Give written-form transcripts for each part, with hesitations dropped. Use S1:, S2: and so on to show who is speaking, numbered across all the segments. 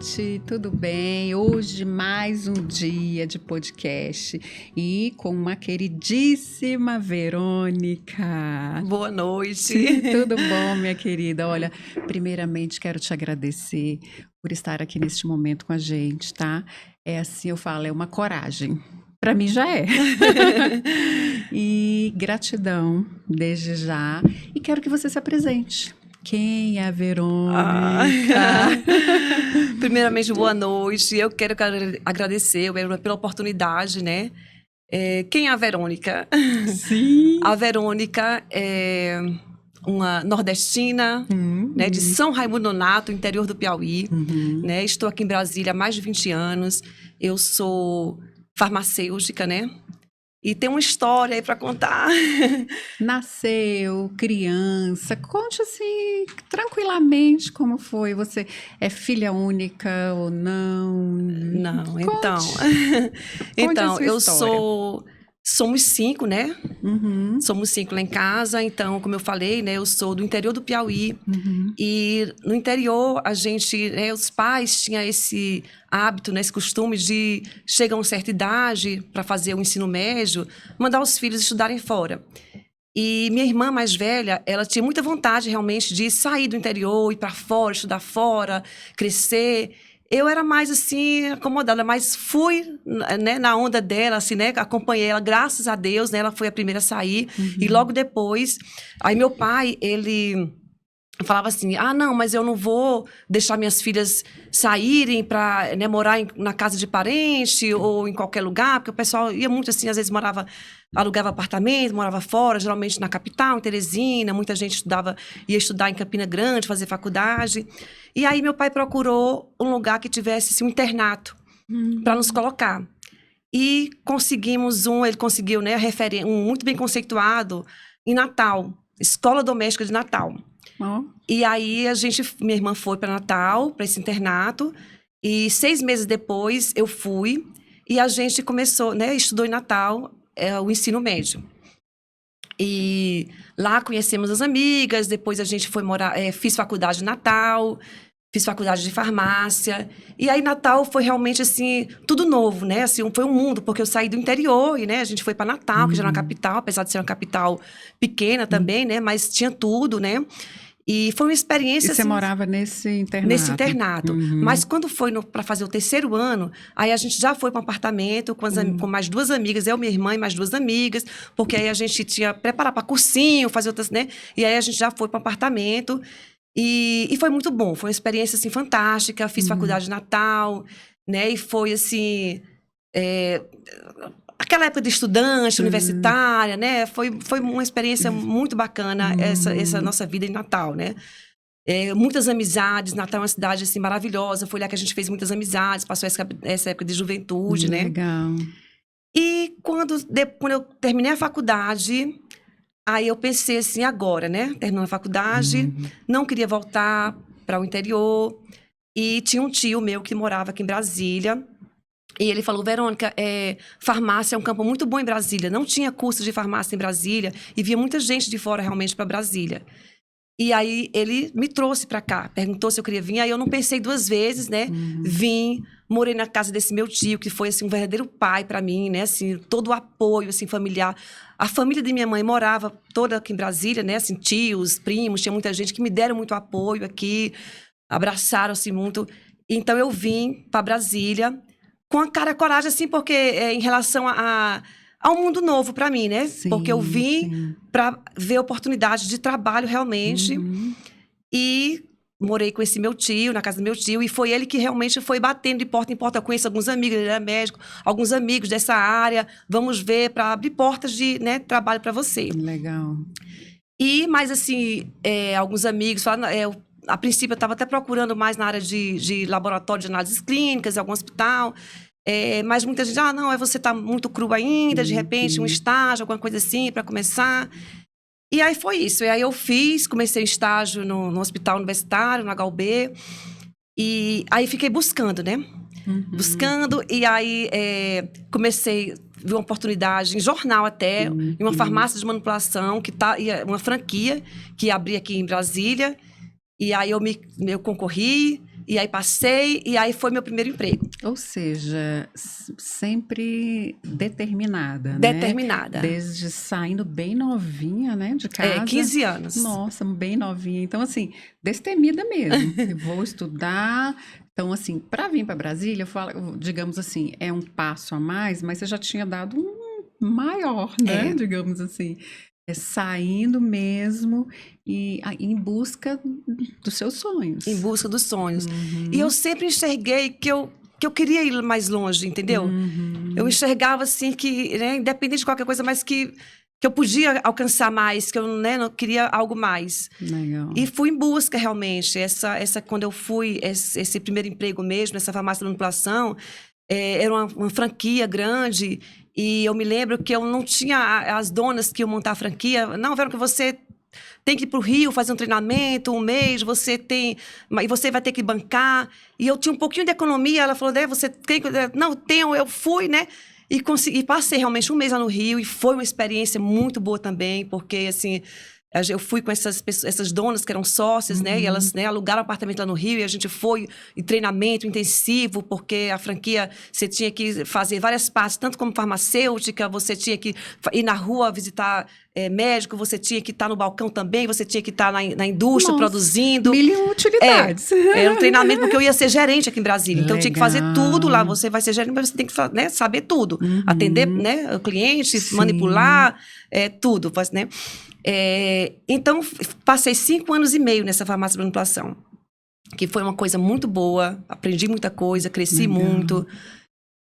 S1: gente, tudo bem? Hoje mais um dia de podcast e com uma queridíssima Verônica.
S2: Boa noite.
S1: Tudo bom, minha querida? Olha, primeiramente quero te agradecer por estar aqui neste momento com a gente, tá? É assim, eu falo, é uma coragem. Para mim já é. E gratidão desde já. E quero que você se apresente. Quem é a Verônica?
S2: Primeiramente, boa noite. Eu quero agradecer pela oportunidade, né? Quem é a Verônica?
S1: Sim.
S2: A Verônica é uma nordestina, né, de São Raimundo Nonato, interior do Piauí. Né? Estou aqui em Brasília há mais de 20 anos. Eu sou farmacêutica, né? E tem uma história aí para contar.
S1: Nasceu, criança, conte assim, tranquilamente como foi. Você é filha única ou não?
S2: Não,
S1: Conte.
S2: então.
S1: Então,
S2: eu somos 5, né? Somos 5 lá em casa. Então, como eu falei, né? Eu sou do interior do Piauí. E no interior, a gente, né, os pais tinham esse hábito, né, esse costume de chegar a uma certa idade para fazer o ensino médio, mandar os filhos estudarem fora. E minha irmã mais velha, ela tinha muita vontade realmente de sair do interior, ir para fora, estudar fora, crescer. Eu era mais assim, acomodada, mas fui, né, na onda dela, assim, né, acompanhei ela, graças a Deus, né, ela foi a primeira a sair. E logo depois, aí meu pai, ele falava assim, não, mas eu não vou deixar minhas filhas saírem para, né, morar na casa de parente ou em qualquer lugar, porque o pessoal ia muito assim, às vezes alugava apartamento, morava fora, geralmente na capital, em Teresina, muita gente ia estudar em Campina Grande, fazer faculdade. E aí meu pai procurou um lugar que tivesse assim, um internato para nos colocar. E ele conseguiu, né, um muito bem conceituado em Natal, Escola Doméstica de Natal. E aí minha irmã foi para Natal, para esse internato, e 6 meses depois eu fui, e a gente começou, né, estudou em Natal o ensino médio. E lá conhecemos as amigas, depois a gente foi morar, fiz faculdade em Natal, fiz faculdade de farmácia, e aí Natal foi realmente, assim, tudo novo, né, assim, foi um mundo, porque eu saí do interior, e, né, a gente foi para Natal, que já era uma capital, apesar de ser uma capital pequena também, né, mas tinha tudo, né. E foi uma experiência...
S1: E você
S2: assim,
S1: morava nesse internato?
S2: Nesse internato. Mas quando foi para fazer o 3º ano, aí a gente já foi para um apartamento com mais 2 amigas, eu, minha irmã e mais 2 amigas, porque aí a gente tinha preparar para cursinho, fazer outras, né? E aí a gente já foi para um apartamento e foi muito bom. Foi uma experiência, assim, fantástica. Fiz faculdade de Natal, né? E foi, assim... aquela época de estudante, universitária, né? Foi uma experiência muito bacana, essa nossa vida em Natal, né? Muitas amizades. Natal é uma cidade, assim, maravilhosa. Foi lá que a gente fez muitas amizades, passou essa época de juventude, né?
S1: Legal.
S2: E quando eu terminei a faculdade, aí eu pensei assim, agora, né? Terminando a faculdade, não queria voltar para o interior. E tinha um tio meu que morava aqui em Brasília. E ele falou, Verônica, farmácia é um campo muito bom em Brasília. Não tinha curso de farmácia em Brasília e via muita gente de fora realmente para Brasília. E aí ele me trouxe para cá, perguntou se eu queria vir. Aí eu não pensei 2 vezes, né? Vim, morei na casa desse meu tio, que foi, assim, um verdadeiro pai para mim, né? Assim, todo o apoio, assim, familiar. A família de minha mãe morava toda aqui em Brasília, né? Assim, tios, primos, tinha muita gente que me deram muito apoio aqui, abraçaram, assim, muito. Então eu vim para Brasília com a cara e coragem, assim, porque em relação ao mundo novo para mim, né?
S1: Sim,
S2: porque eu vim para ver oportunidade de trabalho realmente. E morei com esse meu tio, na casa do meu tio, e foi ele que realmente foi batendo de porta em porta. Eu conheço alguns amigos, ele era médico, alguns amigos dessa área. Vamos ver, para abrir portas de, né, trabalho para você.
S1: Legal.
S2: Mas, assim, alguns amigos falaram... a princípio, eu estava até procurando mais na área de laboratório de análises clínicas, em algum hospital. Mas muita gente, não, você está muito cru ainda, de repente, um estágio, alguma coisa assim, para começar. E aí foi isso. E aí eu comecei estágio no hospital universitário, no HUB. E aí fiquei buscando, né? Buscando, e aí comecei... vi uma oportunidade em jornal até, em uma farmácia de manipulação, uma franquia que ia abrir aqui em Brasília. E aí eu concorri, E aí passei, e aí foi meu primeiro emprego.
S1: Ou seja, sempre determinada, né?
S2: Determinada.
S1: Desde saindo bem novinha, né, de casa.
S2: 15 anos.
S1: Nossa, bem novinha. Então, assim, destemida mesmo. Eu vou estudar. Então, assim, para vir para Brasília, eu falo, digamos assim, é um passo a mais, mas você já tinha dado um maior, né, digamos assim. Saindo mesmo e em busca dos seus sonhos.
S2: Em busca dos sonhos. E eu sempre enxerguei que eu queria ir mais longe, entendeu? Eu enxergava assim que, né, independente de qualquer coisa, mas que eu podia alcançar mais, que eu, né, não queria algo mais.
S1: Legal.
S2: E fui em busca realmente. Quando eu fui, esse primeiro emprego mesmo, essa farmácia de manipulação, era uma franquia grande. E eu me lembro que eu não tinha as donas que iam montar a franquia. Não, Vera, que você tem que ir para o Rio fazer um treinamento, um mês, e você vai ter que bancar. E eu tinha um pouquinho de economia. Ela falou, você tem que... Não, tenho, eu fui, né? E passei realmente um mês lá no Rio. E foi uma experiência muito boa também, porque, assim... Eu fui com essas donas que eram sócias, né? E elas, né, alugaram um apartamento lá no Rio e a gente foi em treinamento intensivo, porque a franquia, você tinha que fazer várias partes, tanto como farmacêutica, você tinha que ir na rua visitar médico, você tinha que estar no balcão também, você tinha que estar na indústria produzindo.
S1: Mil utilidades.
S2: Era um treinamento, porque eu ia ser gerente aqui em Brasília. Então, eu tinha que fazer tudo lá. Você vai ser gerente, mas você tem que, né, saber tudo. Atender, né, o cliente, manipular, tudo, né? Então, passei 5 anos e meio nessa farmácia de manipulação, que foi uma coisa muito boa, aprendi muita coisa, cresci muito.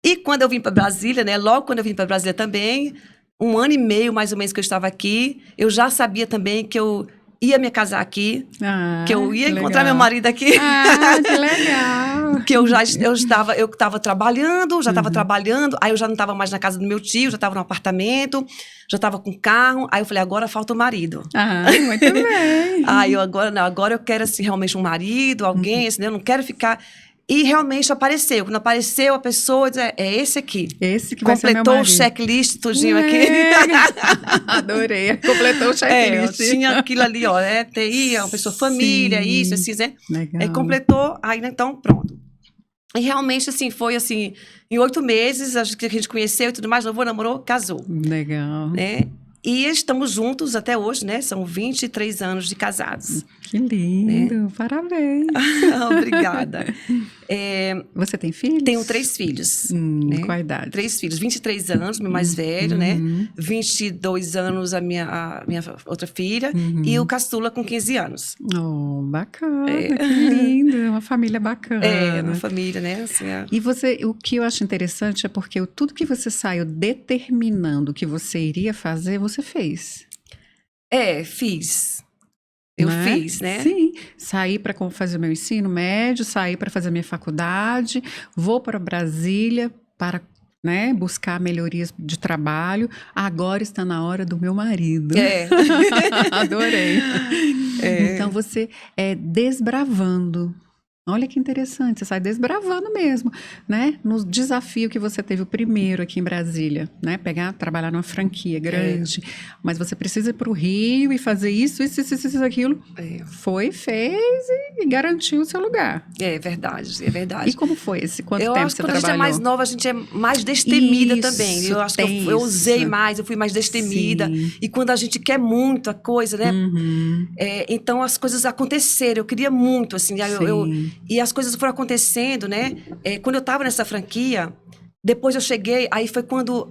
S2: E quando eu vim para Brasília, né, logo quando eu vim para Brasília também, 1 ano e meio mais ou menos que eu estava aqui, eu já sabia também que eu ia me casar aqui, que eu ia encontrar meu marido aqui.
S1: Ah, que legal!
S2: Que eu estava trabalhando, aí eu já não estava mais na casa do meu tio, já estava no apartamento, já estava com carro, aí eu falei, agora falta o marido.
S1: Ah, muito bem!
S2: Aí agora eu quero, assim, realmente um marido, alguém, assim, eu não quero ficar... E realmente apareceu. Quando apareceu, a pessoa diz, é esse aqui.
S1: Esse que vai ser meu marido.
S2: Completou o checklist tudinho aqui.
S1: Adorei. Completou o checklist.
S2: Tinha aquilo ali, ó, TI, uma pessoa família, isso, assim, né?
S1: Legal.
S2: Completou, aí, então, pronto. E realmente, assim, foi assim, em 8 meses, acho que a gente conheceu e tudo mais, namorou, casou.
S1: Legal.
S2: Né? E estamos juntos até hoje, né? São 23 anos de casados.
S1: Que lindo, né? Parabéns.
S2: Obrigada.
S1: Você tem filhos?
S2: Tenho 3 filhos. Né?
S1: Qual a idade?
S2: 3 filhos, 23 anos, meu mais velho, né? 22 anos a minha outra filha. E o caçula com 15 anos.
S1: Oh, bacana, que lindo. Uma família bacana.
S2: Uma família, né? Assim,
S1: E o que eu acho interessante é porque tudo que você saiu determinando que você iria fazer, você fez.
S2: Fiz. Eu fiz, né?
S1: Sim. Saí para fazer meu ensino médio, saí para fazer minha faculdade, vou para Brasília para, né, buscar melhorias de trabalho. Agora está na hora do meu marido. Adorei. Então, você desbravando. Olha que interessante, você sai desbravando mesmo, né? No desafio que você teve o primeiro aqui em Brasília, né? Trabalhar numa franquia grande, mas você precisa ir para o Rio e fazer isso, aquilo. Fez e garantiu o seu lugar.
S2: É verdade, é verdade.
S1: E como foi esse? Quanto tempo você trabalhou?
S2: Quando a gente é mais nova, a gente é mais destemida também. Eu acho que eu usei mais, eu fui mais destemida. Sim. E quando a gente quer muito a coisa, né? Então as coisas aconteceram. Eu queria muito, assim. E as coisas foram acontecendo, né? Quando eu estava nessa franquia, depois eu cheguei, aí foi quando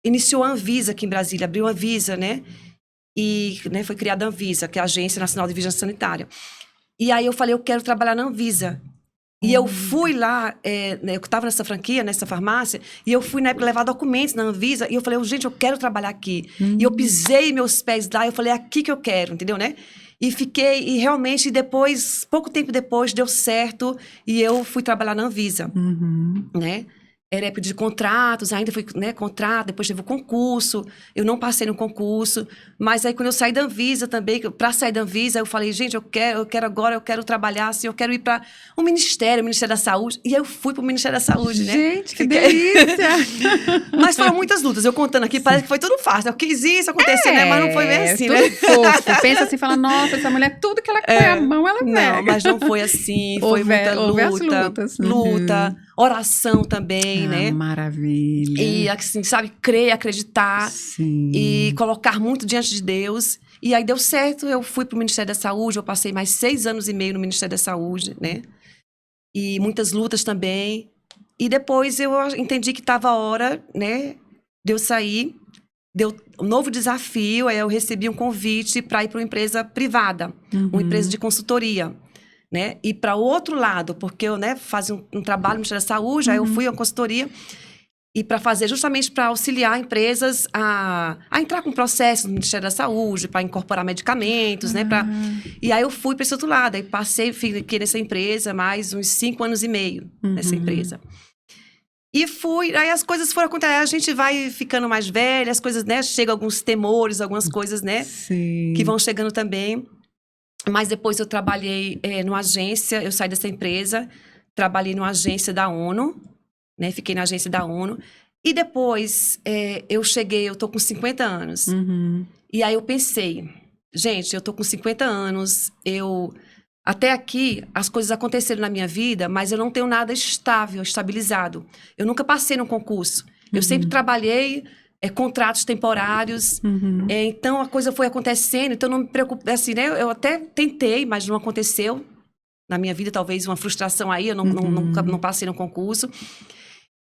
S2: iniciou a Anvisa aqui em Brasília, abriu a Anvisa, né? E, né, foi criada a Anvisa, que é a Agência Nacional de Vigilância Sanitária. E aí eu falei, eu quero trabalhar na Anvisa. E eu fui lá, eu estava nessa franquia, nessa farmácia, e eu fui, né, levar documentos na Anvisa, e eu falei, gente, eu quero trabalhar aqui. E eu pisei meus pés lá, eu falei, é aqui que eu quero, entendeu, né? E fiquei, e realmente depois, pouco tempo depois, deu certo, e eu fui trabalhar na Anvisa, né? Era época de contratos, ainda foi, né, contrato, depois teve o concurso. Eu não passei no concurso, mas aí quando eu saí da Anvisa também, para sair da Anvisa, eu falei, gente, eu quero agora, eu quero trabalhar assim, eu quero ir para o Ministério da Saúde. E aí eu fui para o Ministério da Saúde, né?
S1: Gente, que delícia!
S2: Mas foram muitas lutas. Eu contando aqui, parece que foi tudo fácil. Eu quis isso acontecer, né? Mas não foi bem assim,
S1: tudo
S2: né?
S1: fofo. Pensa assim, fala, nossa, essa mulher, tudo que ela põe a mão, ela pega.
S2: Não, mas não foi assim. Foi muita
S1: Houve as
S2: luta.
S1: lutas.
S2: Luta, oração também, né?
S1: Maravilha.
S2: E assim, sabe, crer, acreditar.
S1: Sim.
S2: E colocar muito diante de Deus. E aí deu certo, eu fui para o Ministério da Saúde, eu passei mais 6 anos e meio no Ministério da Saúde, né? E muitas lutas também. E depois eu entendi que estava a hora, né, de eu sair. Deu um novo desafio, aí eu recebi um convite para ir para uma empresa privada, uma empresa de consultoria, né? E para o outro lado, porque eu, né, fazia um trabalho no Ministério da Saúde, aí eu fui a uma consultoria. E para fazer justamente para auxiliar empresas a entrar com processos no Ministério da Saúde, para incorporar medicamentos, né? E aí eu fui para esse outro lado. Aí fiquei nessa empresa mais uns 5 anos e meio nessa empresa. E aí as coisas foram acontecendo. A gente vai ficando mais velha, as coisas, né? Chegam alguns temores, algumas coisas, né?
S1: Sim.
S2: Que vão chegando também. Mas depois eu trabalhei numa agência, eu saí dessa empresa, trabalhei numa agência da ONU. Né, fiquei na agência da ONU. E depois, eu tô com 50 anos. E aí eu pensei, gente, eu tô com 50 anos, até aqui, as coisas aconteceram na minha vida, mas eu não tenho nada estável, estabilizado. Eu nunca passei num concurso. Eu sempre trabalhei contratos temporários. Então, a coisa foi acontecendo, então não me preocupei, assim, né? Eu até tentei, mas não aconteceu. Na minha vida, talvez uma frustração aí, eu nunca não passei no concurso.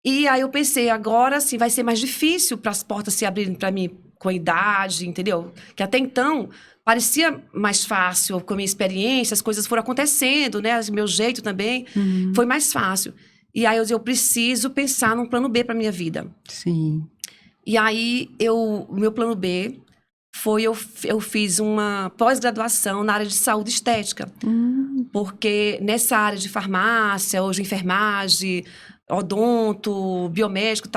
S2: E aí eu pensei, agora assim, vai ser mais difícil para as portas se abrirem para mim com a idade, entendeu? Que até então parecia mais fácil, com a minha experiência, as coisas foram acontecendo, né? Meu jeito também foi mais fácil. E aí eu preciso pensar num plano B para minha vida.
S1: Sim.
S2: E aí o meu plano B foi eu fiz uma pós-graduação na área de saúde estética. Porque nessa área de farmácia, hoje enfermagem, odonto, biomédico,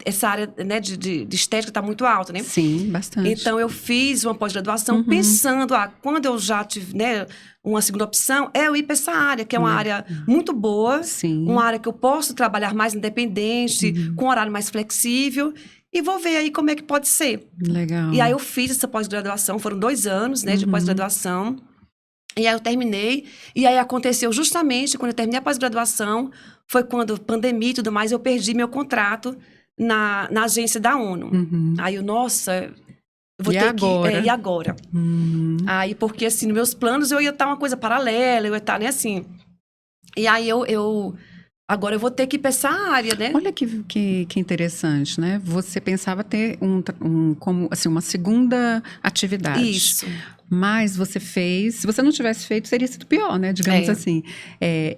S2: essa área, né, de estética está muito alta, né?
S1: Sim, bastante.
S2: Então, eu fiz uma pós-graduação pensando, quando eu já tive, né, uma segunda opção, eu ir para essa área, que é uma área muito boa, uma área que eu posso trabalhar mais independente, com horário mais flexível, e vou ver aí como é que pode ser.
S1: Legal.
S2: E aí, eu fiz essa pós-graduação, foram 2 anos, né, de pós-graduação. E aí eu terminei, e aí aconteceu justamente quando eu terminei a pós-graduação, foi quando pandemia e tudo mais, eu perdi meu contrato na agência da ONU. Aí eu, nossa, eu vou ter
S1: agora?
S2: que... E agora? Aí, porque assim, nos meus planos eu ia estar uma coisa paralela, eu ia estar, né, assim... E aí agora eu vou ter que ir para essa área, né?
S1: Olha que interessante, né? Você pensava ter como, assim, uma segunda atividade.
S2: Isso.
S1: Mas você fez... Se você não tivesse feito, seria sido pior, né? Digamos assim.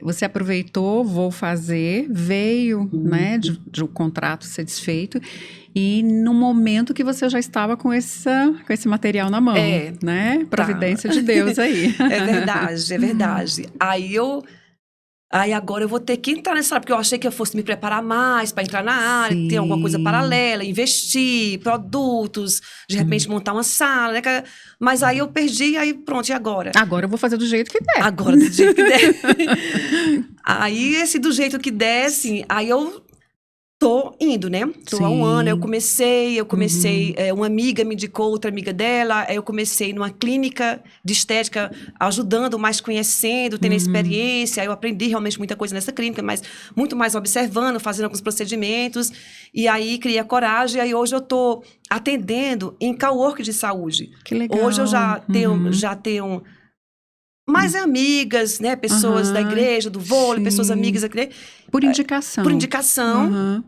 S1: Você aproveitou, vou fazer, veio, né? De o contrato ser desfeito. E no momento que você já estava com esse material na mão, né? Providência de Deus aí.
S2: É verdade, é verdade. Aí agora eu vou ter que entrar nessa área, porque eu achei que eu fosse me preparar mais para entrar na área, ter alguma coisa paralela, investir, produtos, de repente montar uma sala, né? Mas aí eu perdi, aí pronto, e agora?
S1: Agora eu vou fazer do jeito que der.
S2: Agora do jeito que der. Aí do jeito que der, assim, aí eu tô indo, né? Tô há 1 ano, eu comecei, uma amiga me indicou, outra amiga dela, eu comecei numa clínica de estética, ajudando, mais conhecendo, tendo experiência, aí eu aprendi realmente muita coisa nessa clínica, mas muito mais observando, fazendo alguns procedimentos, e aí criei a coragem, e aí hoje eu tô atendendo em cowork de saúde.
S1: Que legal.
S2: Hoje eu já tenho mais amigas, né? Pessoas da igreja, do vôlei, pessoas amigas da igreja.
S1: Por indicação.
S2: Por indicação.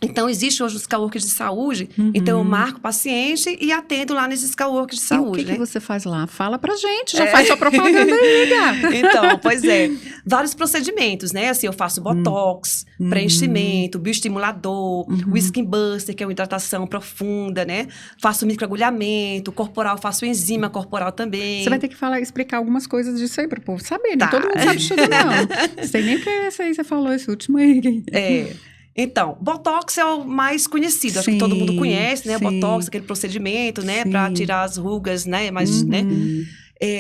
S2: Então, existe hoje os coworks de saúde. Então, eu marco o paciente e atendo lá nesses coworks de saúde.
S1: E o que você faz lá? Fala pra gente, já faz sua propaganda aí, gata.
S2: Então, pois é. Vários procedimentos, né? Assim, eu faço botox, preenchimento, bioestimulador, o Skin Buster, que é uma hidratação profunda, né? Faço microagulhamento, corporal, faço enzima corporal também.
S1: Você vai ter que explicar algumas coisas disso aí pro povo saber, né? Todo mundo sabe de tudo, não. Não sei nem o que é isso aí, você falou esse último aí.
S2: Então, Botox é o mais conhecido, acho que todo mundo conhece, né? O Botox, aquele procedimento, né? Para tirar as rugas, né? Mas, né?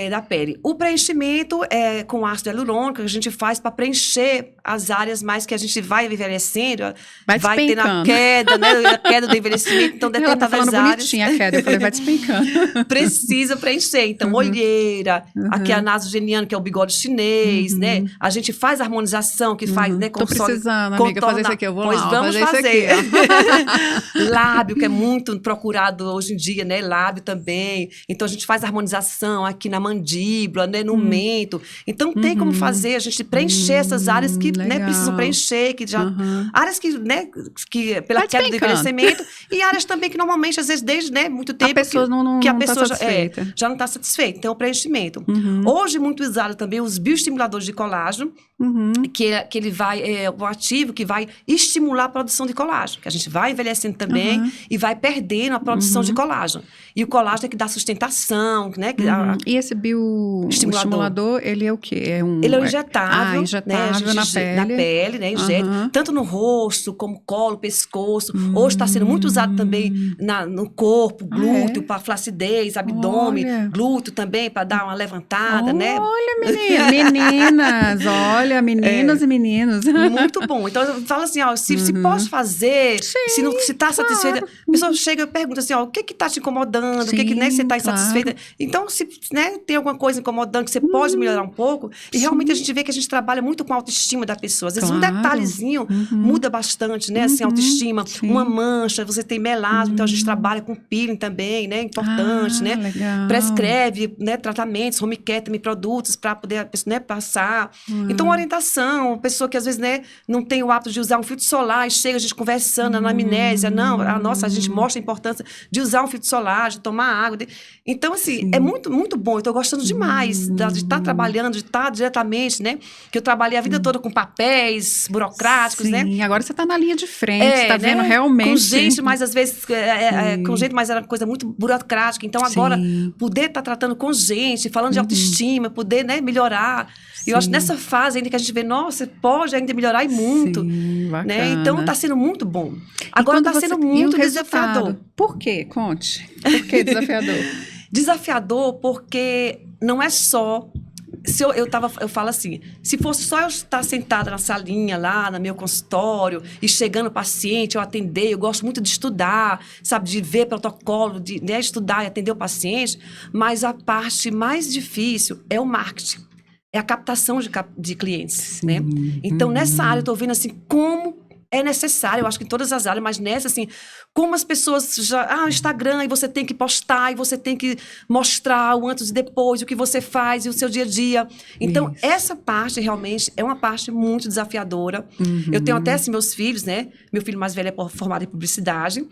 S2: Da pele. O preenchimento é com ácido hialurônico, que a gente faz para preencher as áreas mais que a gente vai envelhecendo, vai ter na queda, né? A queda do envelhecimento, então determinadas áreas.
S1: Bonitinha a queda, eu falei, vai despencando.
S2: Precisa preencher, então olheira, aqui a nasogeniana, que é o bigode chinês, né? A gente faz a harmonização, que faz, né?
S1: Tô precisando, amiga, fazer isso aqui, eu vou lá,
S2: vamos fazer.
S1: Aqui,
S2: lábio, que é muito procurado hoje em dia, né? Lábio também. Então a gente faz a harmonização aqui na mandíbula, né, no mento. Então tem como fazer a gente preencher essas áreas que, né, precisam preencher, que já áreas que, né, que pela queda do envelhecimento e áreas também que normalmente às vezes desde, né, muito tempo
S1: a pessoa que a pessoa
S2: já não está satisfeita. Então o preenchimento. Hoje muito usado também os bioestimuladores de colágeno, que ele vai o ativo que vai estimular a produção de colágeno, que a gente vai envelhecendo também e vai perdendo a produção de colágeno. E o colágeno é que dá sustentação, né?
S1: E esse bioestimulador, ele é o quê?
S2: Ele é um injetável,
S1: injetável
S2: né?
S1: na
S2: pele, né? Injeta, tanto no rosto, como colo, pescoço. Hoje está sendo muito usado também no corpo, glúteo, para flacidez, abdômen, glúteo também, para dar uma levantada, né?
S1: Olha, meninas, olha, meninas e meninos.
S2: Muito bom. Então, eu falo assim, ó, se pode fazer, se está satisfeita, a pessoa chega e pergunta assim, ó, o que está te incomodando, o que né, você está insatisfeita. Então, se né, tem alguma coisa incomodando que você pode melhorar um pouco, e realmente a gente vê que a gente trabalha muito com a autoestima da pessoa. Às vezes um detalhezinho muda bastante, né? Assim, autoestima, uma mancha, você tem melasma, então a gente trabalha com peeling também, né? Importante, né?
S1: Legal.
S2: Prescreve, né, tratamentos, home care, também produtos para poder a pessoa, né, passar. Então, orientação, pessoa que às vezes, né, não tem o hábito de usar um filtro solar, e chega a gente conversando, anamnésia, não, a gente mostra a importância de usar um filtro solar, de tomar água. Então, assim, é muito, muito bom. Eu tô gostando demais de estar trabalhando, de estar diretamente, né? Que eu trabalhei a vida toda com papéis burocráticos, né?
S1: Sim, agora você tá na linha de frente, tá vendo realmente.
S2: Com gente, mas às vezes, com gente, mas era uma coisa muito burocrática. Então, agora, poder estar tratando com gente, falando de autoestima, poder, né, melhorar. Eu acho que nessa fase ainda que a gente vê, nossa, pode ainda melhorar e muito.
S1: Sim, bacana.
S2: Né? Então, tá sendo muito bom. Agora tá sendo muito desafiador.
S1: Por quê? Conte. Por que desafiador?
S2: Desafiador porque não é só... Eu falo assim, se fosse só eu estar sentada na salinha lá, no meu consultório, e chegando o paciente, eu atender, eu gosto muito de estudar, sabe, de ver protocolo, de né, estudar e atender o paciente, mas a parte mais difícil é o marketing, é a captação de clientes, né? Então, nessa área, eu estou vendo assim, como é necessário, eu acho que em todas as áreas, mas nessa, assim, como as pessoas já... Instagram, e você tem que postar, e você tem que mostrar o antes e depois, o que você faz, e o seu dia a dia. Então, essa parte, realmente, é uma parte muito desafiadora. Eu tenho até, assim, meus filhos, né? Meu filho mais velho é formado em publicidade.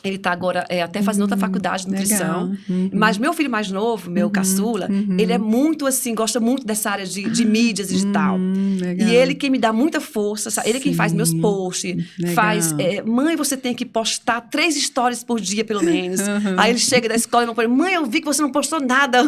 S2: Ele está agora até fazendo outra faculdade de nutrição. Mas meu filho mais novo, meu caçula, ele é muito assim, gosta muito dessa área de mídias digital. E ele quem me dá muita força, sabe? Ele quem faz meus posts, faz... mãe, você tem que postar 3 stories por dia, pelo menos. Aí ele chega da escola e não põe, mãe, eu vi que você não postou nada.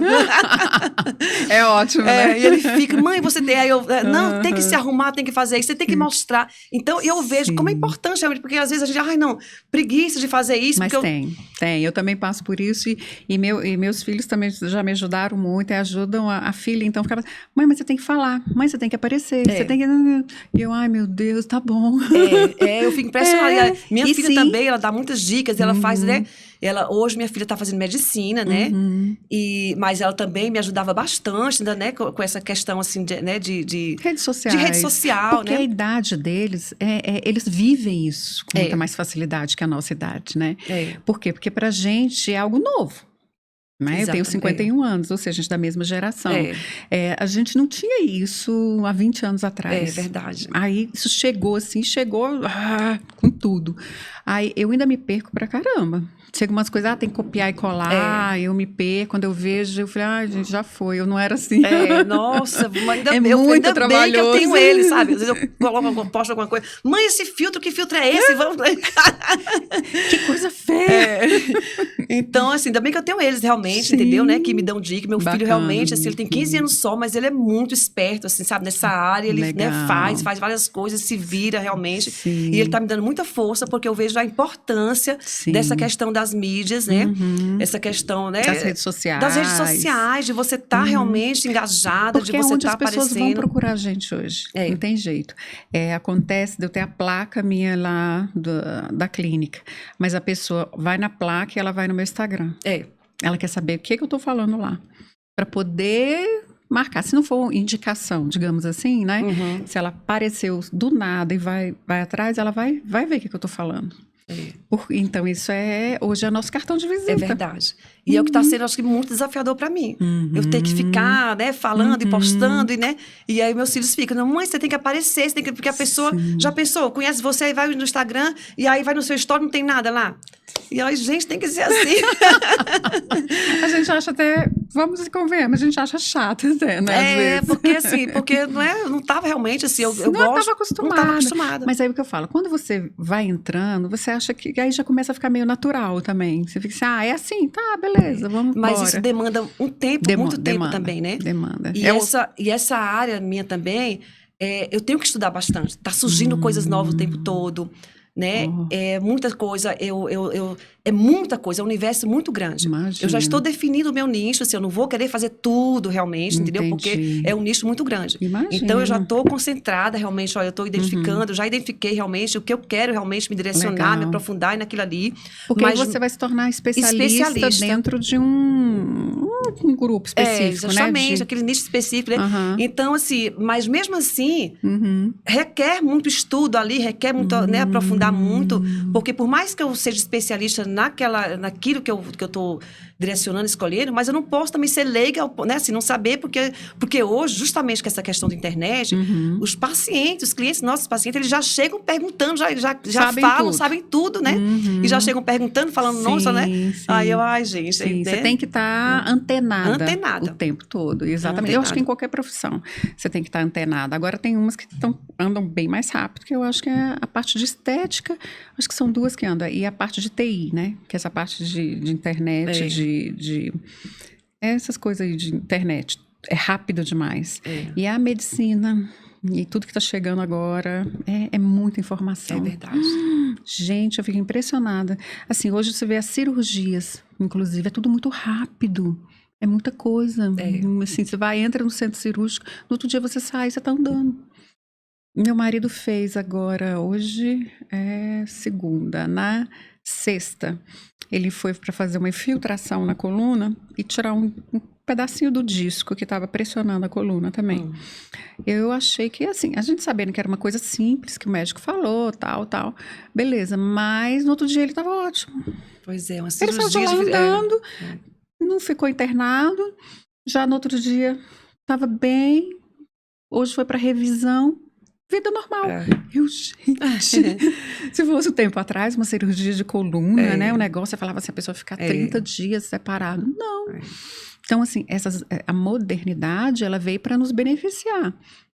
S1: É ótimo, né?
S2: E ele fica, mãe, você tem... Aí eu, não, tem que se arrumar, tem que fazer isso, você tem que mostrar. Então, eu vejo como é importante, realmente, porque às vezes a gente, não, preguiça de fazer isso.
S1: Mas tem. Eu também passo por isso e meus filhos também já me ajudaram muito e ajudam a filha. Então, ficava, mãe, mas você tem que falar. Mãe, você tem que aparecer. Você tem que... E eu, ai, meu Deus, tá bom.
S2: Eu fico impressionada. Minha filha também, ela dá muitas dicas. Ela faz, né? Hoje, minha filha está fazendo medicina, né? Mas ela também me ajudava bastante, né? Com essa questão, assim, de
S1: redes sociais.
S2: De rede social,
S1: porque a idade deles, eles vivem isso com muita mais facilidade que a nossa idade, né? Por quê? Porque pra gente é algo novo. Né? Eu tenho 51 anos, ou seja, a gente é da mesma geração. A gente não tinha isso há 20 anos atrás.
S2: É verdade.
S1: Aí isso chegou com tudo. Aí eu ainda me perco pra caramba. Chega umas coisas, tem que copiar e colar, eu me perco. Quando eu vejo, eu falei, gente, já foi, eu não era assim.
S2: Nossa, ainda,
S1: muito
S2: ainda bem
S1: trabalhoso.
S2: que eu tenho ele, sabe? Às vezes eu posto alguma coisa. Mãe, esse filtro, que filtro é esse? Vamos...
S1: Que coisa feia!
S2: Então, assim, ainda bem que eu tenho eles realmente,
S1: Sim.
S2: entendeu? Né? Que me dão dica. Meu
S1: Bacana.
S2: filho realmente, assim, ele tem 15 anos só, mas ele é muito esperto, assim, sabe? Nessa área, ele né, faz várias coisas, se vira realmente.
S1: Sim.
S2: E ele tá me dando muita força, porque eu vejo a importância dessa questão das mídias, né? Essa questão, né?
S1: Das redes sociais.
S2: Das redes sociais, de você estar realmente engajada,
S1: porque
S2: de você estar
S1: aparecendo. Porque as pessoas vão procurar a gente hoje. Não tem jeito. Acontece de eu ter a placa minha lá da clínica, mas a pessoa vai na placa e ela vai no meu Instagram. Ela quer saber o que eu tô falando lá. Para poder marcar. Se não for indicação, digamos assim, né? Se ela apareceu do nada e vai atrás, ela vai ver o que eu tô falando. Então, isso hoje é nosso cartão de visita.
S2: É verdade. E é o que está sendo, acho que, muito desafiador para mim. Eu ter que ficar, né, falando e postando, né? E aí meus filhos ficam, mãe, você tem que aparecer, porque a pessoa já pensou, conhece você, aí vai no Instagram, e aí vai no seu story, não tem nada lá. E aí, gente, tem que ser assim.
S1: A gente acha até, vamos se convencer, mas a gente acha chato até, né?
S2: Porque não estava realmente assim, eu
S1: não estava acostumada.
S2: Não estava acostumada.
S1: Mas aí o que eu falo, quando você vai entrando, você acha que aí já começa a ficar meio natural também. Você fica assim, é assim, tá, beleza, vamos embora.
S2: Mas isso demanda um tempo, muito tempo também, né?
S1: Demanda.
S2: E essa área minha também, eu tenho que estudar bastante. Tá surgindo coisas novas o tempo todo, né? É muita coisa, é muita coisa, é um universo muito grande.
S1: Imagina.
S2: Eu já estou definindo o meu nicho, assim, eu não vou querer fazer tudo realmente, entendeu? Porque é um nicho muito grande.
S1: Imagina.
S2: Então, eu já estou concentrada realmente, olha, eu estou identificando, já identifiquei realmente o que eu quero realmente me direcionar, me aprofundar naquilo ali.
S1: Porque aí você vai se tornar especialista dentro de um grupo específico,
S2: exatamente,
S1: né?
S2: aquele nicho específico, né? Então, assim, mas mesmo assim, requer muito estudo ali, requer muito, né, aprofundar muito, porque por mais que eu seja especialista naquilo que eu tô direcionando, escolhendo, mas eu não posso também ser leiga, né, assim, não saber, porque hoje, justamente com essa questão da internet, os pacientes, os clientes, nossos pacientes, eles já chegam perguntando, já falam, sabem tudo, né? E já chegam perguntando, falando, nossa, né? Aí gente...
S1: Você tem que estar antenada o tempo todo, exatamente. Eu acho que em qualquer profissão você tem que estar antenada. Agora tem umas que andam bem mais rápido, que eu acho que é a parte de estética, acho que são duas que andam, e a parte de TI, né? Que é essa parte de internet, de essas coisas aí de internet. É rápido demais. E a medicina e tudo que está chegando agora é muita informação.
S2: É verdade.
S1: Gente, eu fico impressionada. Assim, hoje você vê as cirurgias, inclusive, é tudo muito rápido. É muita coisa. Assim, você entra no centro cirúrgico, no outro dia você sai, você está andando. Meu marido fez agora, hoje é segunda, na sexta, ele foi para fazer uma infiltração na coluna e tirar um pedacinho do disco que estava pressionando a coluna também. Eu achei que, assim, a gente sabendo que era uma coisa simples, que o médico falou, tal, beleza, mas no outro dia ele estava ótimo.
S2: Pois é, uma cirurgia...
S1: Ele saiu de lá andando, não ficou internado, já no outro dia estava bem, hoje foi para revisão, vida normal. Eu, gente, se fosse um tempo atrás, uma cirurgia de coluna, né? O negócio, você falava assim, a pessoa ficar 30 dias separado. Não. Então, assim, a modernidade, ela veio para nos beneficiar.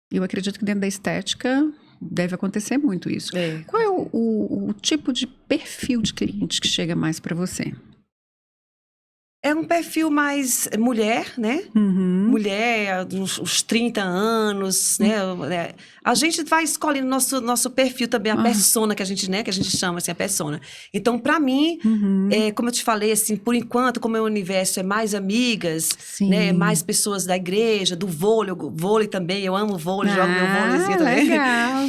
S1: Eu acredito que dentro da estética deve acontecer muito isso. Qual é o tipo de perfil de cliente que chega mais para você?
S2: É um perfil mais mulher, né? Mulher, uns 30 anos, né? A gente vai escolhendo nosso perfil também, a persona que a gente, né? Que a gente chama, assim, a persona. Então, pra mim, como eu te falei, assim, por enquanto, como o meu universo é mais amigas, né? Mais pessoas da igreja, do vôlei também, eu amo vôlei, jogo meu vôleizinho também.
S1: Legal.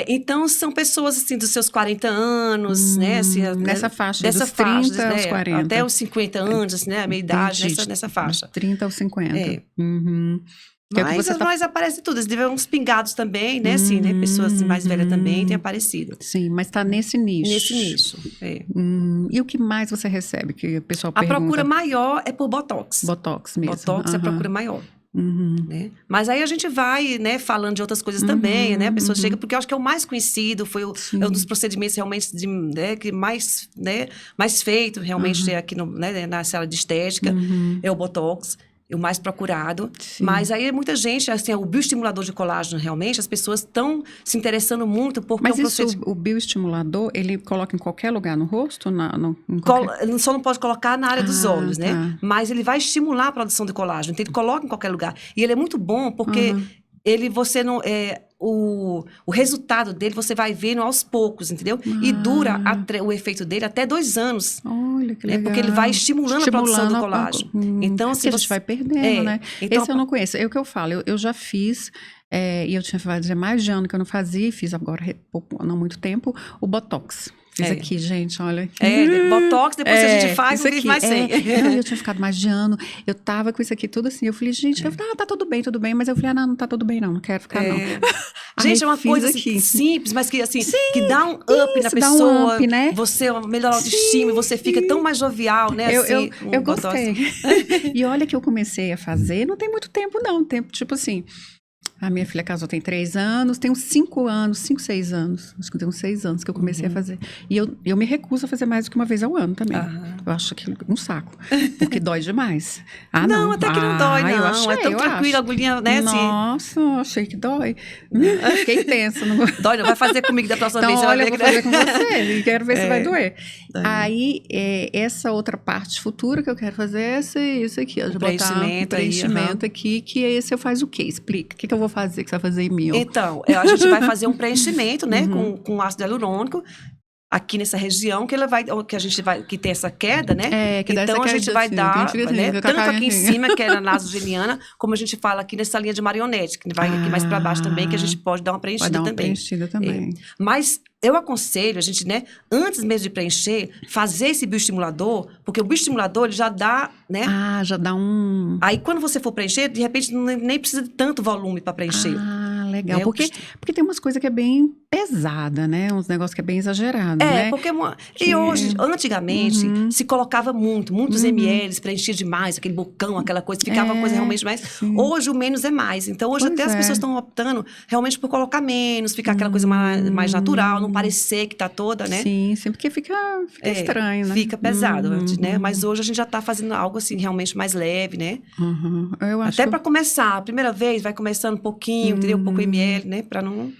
S2: Então, são pessoas, assim, dos seus 40 anos, né? Assim,
S1: nessa faixa,
S2: dessa
S1: dos 30
S2: faixa,
S1: aos 40.
S2: Até os 50 anos, assim, né? A meia idade, nessa faixa.
S1: 30 aos 50.
S2: Mas aparece tudo. Eles devem uns pingados também, né? Assim, né? Pessoas assim, mais velhas também têm aparecido.
S1: Sim, mas tá nesse nicho.
S2: Nesse nicho,
S1: E o que mais você recebe? Que o pessoal pergunta?
S2: A procura maior é por Botox.
S1: Botox mesmo.
S2: Botox é a procura maior. Né? Mas aí a gente vai, né, falando de outras coisas também, né? A pessoa chega, porque eu acho que é o mais conhecido, é um dos procedimentos realmente né, que mais, né, mais feito realmente aqui né, na sala de estética, é o Botox. É o mais procurado. Sim. Mas aí muita gente, assim, o bioestimulador de colágeno, realmente, as pessoas estão se interessando muito porque
S1: Mas o bioestimulador, ele coloca em qualquer lugar no rosto?
S2: Ele só não pode colocar na área dos olhos, né? Mas ele vai estimular a produção de colágeno. Então, ele coloca em qualquer lugar. E ele é muito bom porque você não... O resultado dele você vai vendo aos poucos, entendeu? E dura o efeito dele até 2 anos.
S1: Olha, que legal.
S2: Porque ele vai estimulando a produção do colágeno.
S1: Então, se a gente vai perdendo, né? Então, esse eu não conheço. É o que eu falo. Eu já fiz, e eu tinha feito mais de ano que eu não fazia, fiz agora, não há muito tempo, o Botox. Fiz aqui, gente, olha.
S2: Botox, depois a gente faz, não vive mais sem.
S1: Eu tinha ficado mais de ano, eu tava com isso aqui tudo assim, eu falei, gente, tá tudo bem, mas eu falei, não tá tudo bem não quero ficar não.
S2: Gente, é uma coisa assim, simples, mas que assim, que dá um up na pessoa, dá um up, né? Você melhora a autoestima, você fica tão mais jovial, né?
S1: Eu gostei. E olha que eu comecei a fazer, não tem muito tempo não, tipo assim... A minha filha casou tem 3 anos, tem uns 5, 6 anos. Acho que tem uns 6 anos que eu comecei a fazer. E eu me recuso a fazer mais do que uma vez ao ano também. Eu acho aquilo um saco. Porque dói demais.
S2: Não, até que não dói, não. É tão tranquilo, a agulhinha, né?
S1: Nossa, achei que dói. Fiquei tensa. Não...
S2: Dói, não vai fazer comigo da próxima vez.
S1: Você vai ver que... vou fazer com você. E quero ver se vai doer. Aí, essa outra parte futura que eu quero fazer é isso aqui. Eu preenchimento aqui, que esse eu faço o quê? Explica. O que eu vou fazer, que você vai fazer em mim?
S2: Então, a gente vai fazer um preenchimento, né, com ácido hialurônico, aqui nessa região, que tem essa queda, né? Então, a gente vai dar, né, tanto aqui em cima, que é na nasogeniana, como a gente fala aqui nessa linha de marionete, que vai aqui mais para baixo também, que a gente pode dar uma preenchida também. Mas eu aconselho a gente, né, antes mesmo de preencher, fazer esse bioestimulador, porque o bioestimulador, ele já dá, né?
S1: Já dá um...
S2: Aí, quando você for preencher, de repente, nem precisa de tanto volume para preencher.
S1: Legal. Porque tem umas coisas que é bem pesada, né? Uns negócios que é bem exagerado, né?
S2: Porque... E hoje, antigamente, se colocava muitos ml, preenchia demais, aquele bocão, aquela coisa, ficava uma coisa realmente mais... Sim. Hoje, o menos é mais. Então, hoje as pessoas estão optando realmente por colocar menos, ficar aquela coisa mais natural, não parecer que tá toda, né?
S1: Sim, porque fica estranho, né?
S2: Fica pesado, né? Mas hoje a gente já tá fazendo algo assim, realmente mais leve, né?
S1: Eu acho
S2: até para começar, a primeira vez vai começando um pouquinho, entendeu? Um pouco ml, né? Para não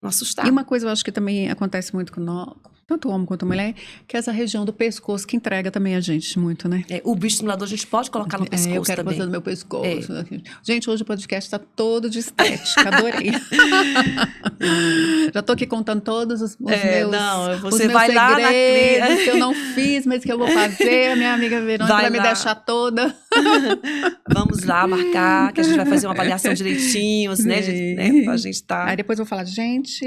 S2: assustar.
S1: E uma coisa eu acho que também acontece muito com nós, tanto homem quanto mulher, que é essa região do pescoço que entrega também a gente muito, né?
S2: O bioestimulador a gente pode colocar no pescoço também.
S1: Eu quero botar no meu pescoço. Gente, hoje o podcast está todo de estética, adorei. Já tô aqui contando todos os meus
S2: você vai lá na clínica
S1: que eu não fiz, mas que eu vou fazer. A minha amiga Verônica vai me deixar toda.
S2: Vamos lá marcar, que a gente vai fazer uma avaliação direitinho, né? Pra gente
S1: Aí depois eu vou falar, gente,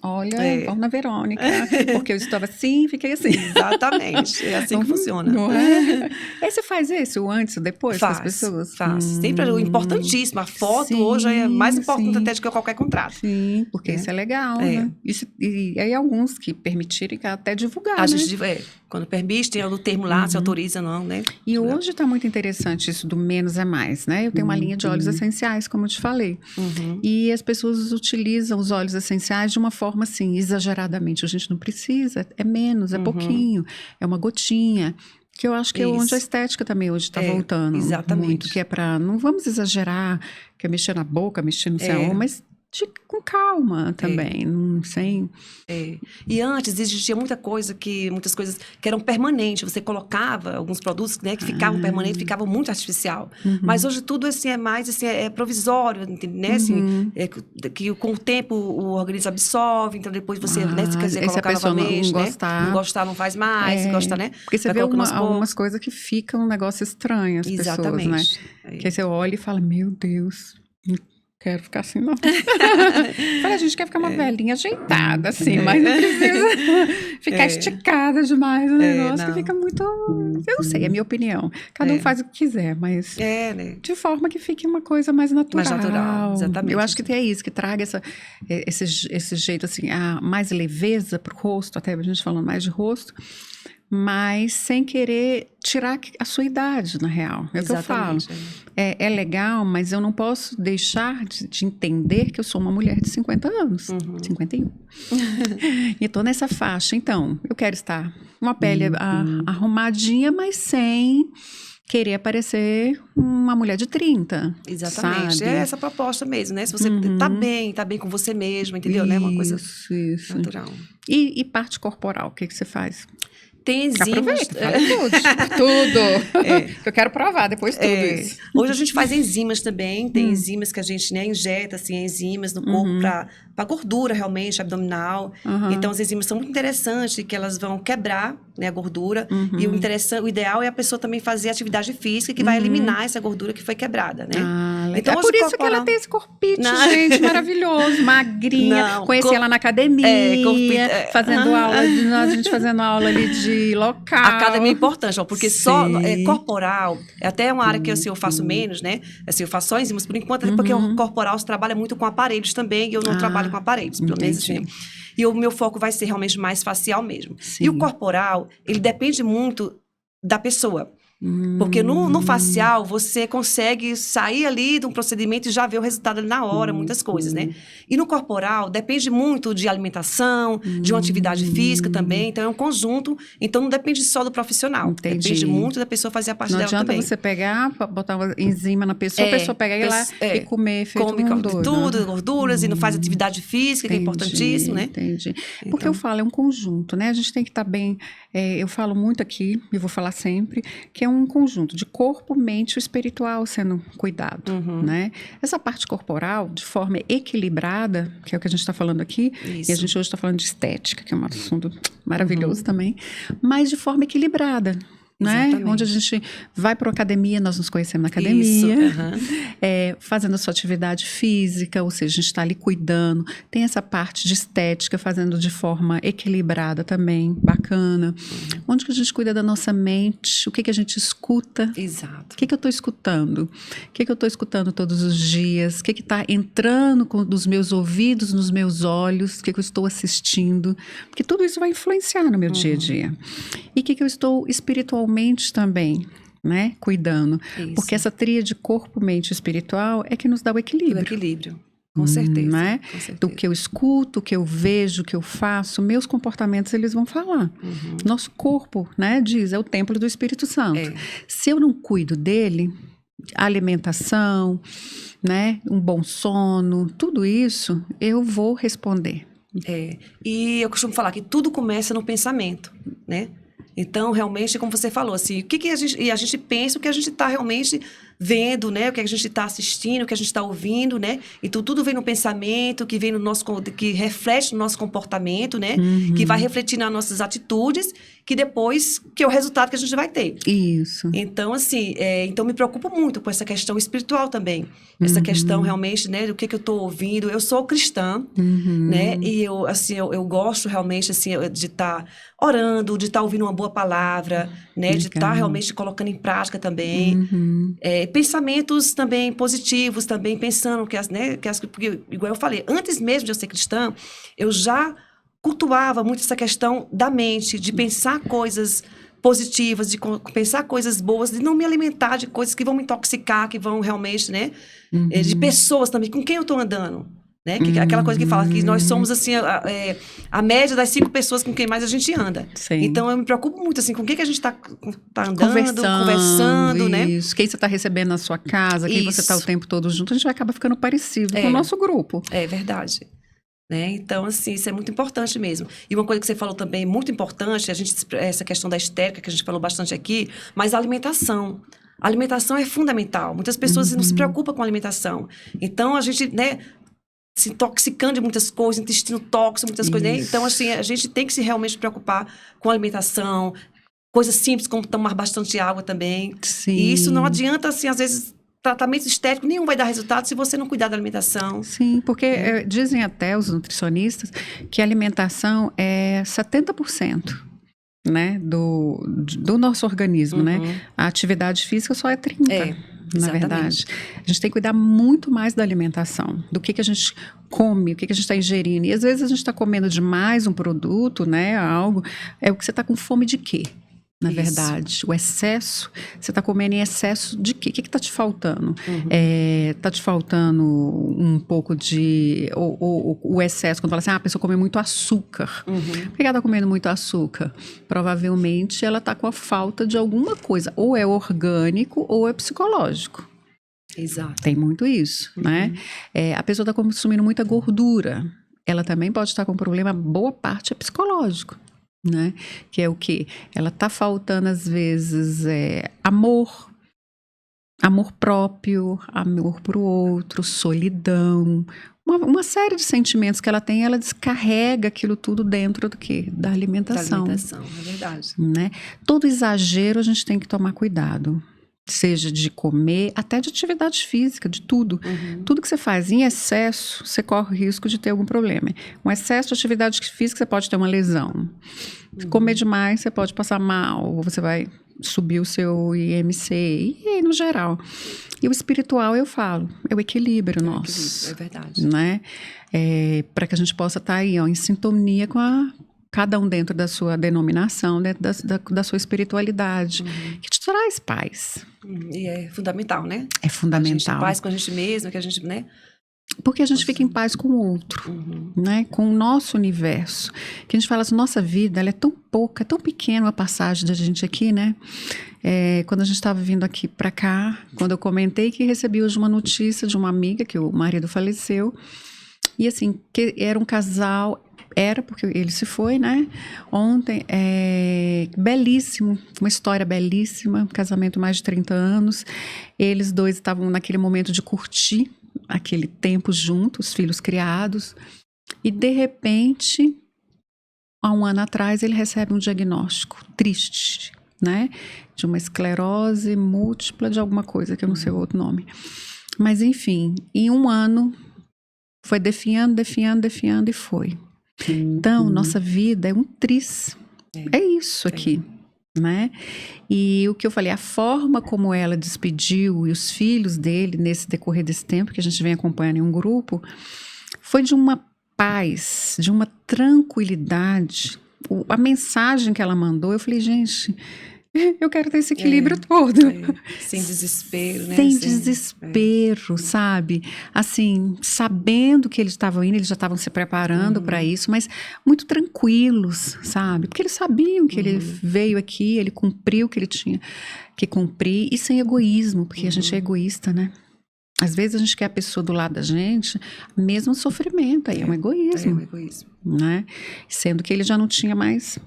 S1: olha, vamos na Verônica, porque eu estava assim, fiquei assim.
S2: Exatamente, é assim que funciona.
S1: Não é? Aí você faz isso, o antes, o depois, com as pessoas?
S2: Faz. Sempre é importantíssimo. A foto hoje é mais importante até do que qualquer contrato.
S1: Sim, porque isso é legal, né? E aí alguns que permitirem até divulgar,
S2: a gente, quando permite, tem o termo lá, se autoriza não, né?
S1: E hoje está muito interessante isso do menos é mais, né? Eu tenho uma linha de óleos essenciais, como eu te falei. E as pessoas utilizam os óleos essenciais de uma forma, assim, exageradamente. A gente não precisa, é menos, é pouquinho, é uma gotinha. Que eu acho que é onde a estética também hoje está voltando.
S2: Exatamente.
S1: Muito, que é para, não vamos exagerar, que é mexer na boca, mexer no céu, mas com calma também, sem...
S2: E antes existia muitas coisas que eram permanentes. Você colocava alguns produtos, né, que ficavam permanentes, ficavam muito artificial. Mas hoje tudo assim é mais assim, é provisório, né? Assim, que com o tempo o organismo absorve, então depois você, né, se quiser colocar novamente,
S1: não
S2: né? Não gostar, não faz mais, gosta, né?
S1: Porque você vê algumas coisas que ficam um negócio estranho as pessoas, né? Que aí você olha e fala, meu Deus... Quero ficar assim, não. A gente quer ficar uma velhinha ajeitada, assim, mas não precisa ficar esticada demais o negócio, que fica muito... Eu não sei, é a minha opinião. Cada um faz o que quiser, mas
S2: né?
S1: de forma que fique uma coisa mais natural.
S2: Mais natural, exatamente.
S1: Eu acho que é isso, que traga esse jeito, assim, mais leveza pro rosto, até a gente falando mais de rosto, mas sem querer tirar a sua idade, na real. É o que eu falo. É legal, mas eu não posso deixar de entender que eu sou uma mulher de 50 anos, 51. E tô nessa faixa. Então, eu quero estar com uma pele arrumadinha, mas sem querer parecer uma mulher de 30.
S2: Exatamente.
S1: Sabe?
S2: É essa proposta mesmo, né? Se você tá bem com você mesmo, entendeu? Né? Uma coisa natural.
S1: E parte corporal, o que você faz?
S2: Tem enzimas.
S1: Aproveita, fala tudo. Eu quero provar depois tudo isso.
S2: Hoje a gente faz enzimas também. Tem enzimas que a gente, né, injeta, assim, enzimas no corpo para gordura realmente, abdominal. Então, as enzimas são muito interessantes, que elas vão quebrar, né, a gordura. E o ideal é a pessoa também fazer atividade física que vai eliminar essa gordura que foi quebrada, né?
S1: Então, é por isso que ela tem esse corpite, gente, maravilhoso, magrinha. Conheci ela na academia, fazendo aula, a gente fazendo aula ali de local.
S2: A academia é importante, ó, porque só corporal, é até uma área que assim, eu faço menos, né? Assim, eu faço só enzimas por enquanto, até porque o corporal se trabalha muito com aparelhos também, e eu não trabalho com aparelhos, pelo menos assim. E o meu foco vai ser realmente mais facial mesmo. Sim. E o corporal, ele depende muito da pessoa. Porque no facial, você consegue sair ali de um procedimento e já ver o resultado ali na hora, muitas coisas, né? E no corporal, depende muito de alimentação, de uma atividade física também. Então, é um conjunto. Então, não depende só do profissional.
S1: Entendi.
S2: Depende muito da pessoa fazer a parte dela também.
S1: Não adianta você pegar, botar uma enzima na pessoa, a pessoa pegar e ir lá e comer feito um doido.
S2: Tudo, gorduras, e não faz atividade física, que é importantíssimo, né?
S1: Entendi. Porque eu falo, é um conjunto, né? A gente tem que estar bem... eu falo muito aqui, e vou falar sempre, que é um conjunto de corpo, mente e espiritual sendo cuidado, né? Essa parte corporal, de forma equilibrada, que é o que a gente está falando aqui, e a gente hoje está falando de estética, que é um assunto maravilhoso também, mas de forma equilibrada. Né? Onde a gente vai para a academia, nós nos conhecemos na academia, fazendo a sua atividade física, ou seja, a gente está ali cuidando, tem essa parte de estética, fazendo de forma equilibrada também, bacana. Onde que a gente cuida da nossa mente, o que a gente escuta.
S2: Exato.
S1: O que eu estou escutando? O que eu estou escutando todos os dias? O que está entrando dos meus ouvidos, nos meus olhos? O que eu estou assistindo? Porque tudo isso vai influenciar no meu dia a dia. E o que eu estou espiritualmente também, né, cuidando. Isso. Porque essa tríade corpo, mente e espiritual é que nos dá o equilíbrio.
S2: O equilíbrio, com certeza.
S1: Né?
S2: Com certeza.
S1: Do que eu escuto, o que eu vejo, o que eu faço, meus comportamentos, eles vão falar. Nosso corpo, né, diz, é o templo do Espírito Santo. Se eu não cuido dele, alimentação, né, um bom sono, tudo isso, eu vou responder.
S2: E eu costumo falar que tudo começa no pensamento, né? Então, realmente, como você falou, assim, a gente pensa o que a gente está realmente vendo, né? O que a gente está assistindo, o que a gente está ouvindo, né? Então, tudo vem no pensamento, que vem no nosso, que reflete no nosso comportamento, né? Que vai refletir nas nossas atitudes, que depois, que é o resultado que a gente vai ter.
S1: Isso.
S2: Então, assim, então me preocupo muito com essa questão espiritual também. Essa questão, realmente, né? Do que eu estou ouvindo. Eu sou cristã, né? E eu, assim, eu gosto realmente, assim, de estar orando, de estar ouvindo uma boa palavra, né? De estar realmente colocando em prática também. Pensamentos também positivos, também pensando porque, igual eu falei, antes mesmo de eu ser cristã, eu já cultuava muito essa questão da mente, de pensar coisas positivas, de pensar coisas boas, de não me alimentar de coisas que vão me intoxicar, que vão realmente, né? De pessoas também, com quem eu estou andando. Né? Aquela coisa que fala que nós somos assim, a média das 5 pessoas com quem mais a gente anda.
S1: Sim.
S2: Então, eu me preocupo muito assim, com quem que a gente tá andando, conversando, né?
S1: Isso. Quem você está recebendo na sua casa, quem você está o tempo todo junto, a gente acaba ficando parecido com o nosso grupo.
S2: É verdade. Né? Então, assim, isso é muito importante mesmo. E uma coisa que você falou também, muito importante, essa questão da estética, que a gente falou bastante aqui, mas a alimentação. A alimentação é fundamental. Muitas pessoas não se preocupam com a alimentação. Então, a gente, né, se intoxicando de muitas coisas, intestino tóxico, muitas coisas. Né? Então, assim, a gente tem que se realmente preocupar com a alimentação, coisas simples, como tomar bastante água também.
S1: Sim.
S2: E isso não adianta, assim, às vezes, tratamento estético nenhum vai dar resultado se você não cuidar da alimentação.
S1: Sim, porque dizem até os nutricionistas que a alimentação é 70%. Né, do nosso organismo, né? A atividade física só é 30%. Na verdade, a gente tem que cuidar muito mais da alimentação, do que a gente come, o que a gente está ingerindo. E às vezes a gente está comendo demais um produto, né, algo, é o que você está com fome de quê? na verdade. O excesso, você está comendo em excesso de quê? O que está te faltando? Está te faltando um pouco de... o excesso, quando fala assim, a pessoa come muito açúcar. Por que ela está comendo muito açúcar? Provavelmente ela está com a falta de alguma coisa. Ou é orgânico ou é psicológico.
S2: Exato.
S1: Tem muito isso, né? A pessoa está consumindo muita gordura. Ela também pode estar com um problema, boa parte é psicológico. Né? Que é o quê? Ela tá faltando às vezes amor próprio, amor pro outro, solidão, uma série de sentimentos que ela tem, ela descarrega aquilo tudo dentro do quê? Da alimentação.
S2: Da alimentação, é verdade.
S1: Né? Todo exagero a gente tem que tomar cuidado. Seja de comer, até de atividade física, de tudo. Tudo que você faz em excesso, você corre o risco de ter algum problema. Um excesso de atividade física, você pode ter uma lesão. Se comer demais, você pode passar mal, ou você vai subir o seu IMC, e aí, no geral. E o espiritual, eu falo, é o equilíbrio nosso.
S2: É verdade.
S1: Né? Para que a gente possa estar aí, ó, em sintonia com cada um dentro da sua denominação, dentro da sua espiritualidade, que te traz paz.
S2: E é fundamental, né?
S1: É fundamental.
S2: A gente em paz com a gente mesmo, que a gente, né?
S1: Porque a gente fica em paz com o outro, né? Com o nosso universo. Que a gente fala assim, nossa vida, ela é tão pouca, é tão pequena a passagem da gente aqui, né? Quando a gente estava vindo aqui para cá, quando eu comentei que recebi hoje uma notícia de uma amiga, que o marido faleceu, e assim, que era um casal... Era porque ele se foi, né? Ontem, belíssimo, uma história belíssima, um casamento mais de 30 anos. Eles dois estavam naquele momento de curtir aquele tempo juntos, filhos criados. E, de repente, há um ano atrás, ele recebe um diagnóstico triste, né? De uma esclerose múltipla de alguma coisa, que eu não sei o outro nome. Mas, enfim, em um ano, foi definhando e foi. Então, nossa vida é um tris. É isso aqui, né? E o que eu falei, a forma como ela despediu e os filhos dele nesse decorrer desse tempo que a gente vem acompanhando em um grupo, foi de uma paz, de uma tranquilidade. A mensagem que ela mandou, eu falei, gente... Eu quero ter esse equilíbrio todo.
S2: Sem desespero, né?
S1: Sem desespero, sabe? Assim, sabendo que eles estavam indo, eles já estavam se preparando para isso, mas muito tranquilos, sabe? Porque eles sabiam que ele veio aqui, ele cumpriu o que ele tinha que cumprir, e sem egoísmo, porque a gente é egoísta, né? Às vezes a gente quer a pessoa do lado da gente, mesmo sofrimento, aí é um egoísmo. É um egoísmo. Né? Sendo que ele já não tinha mais...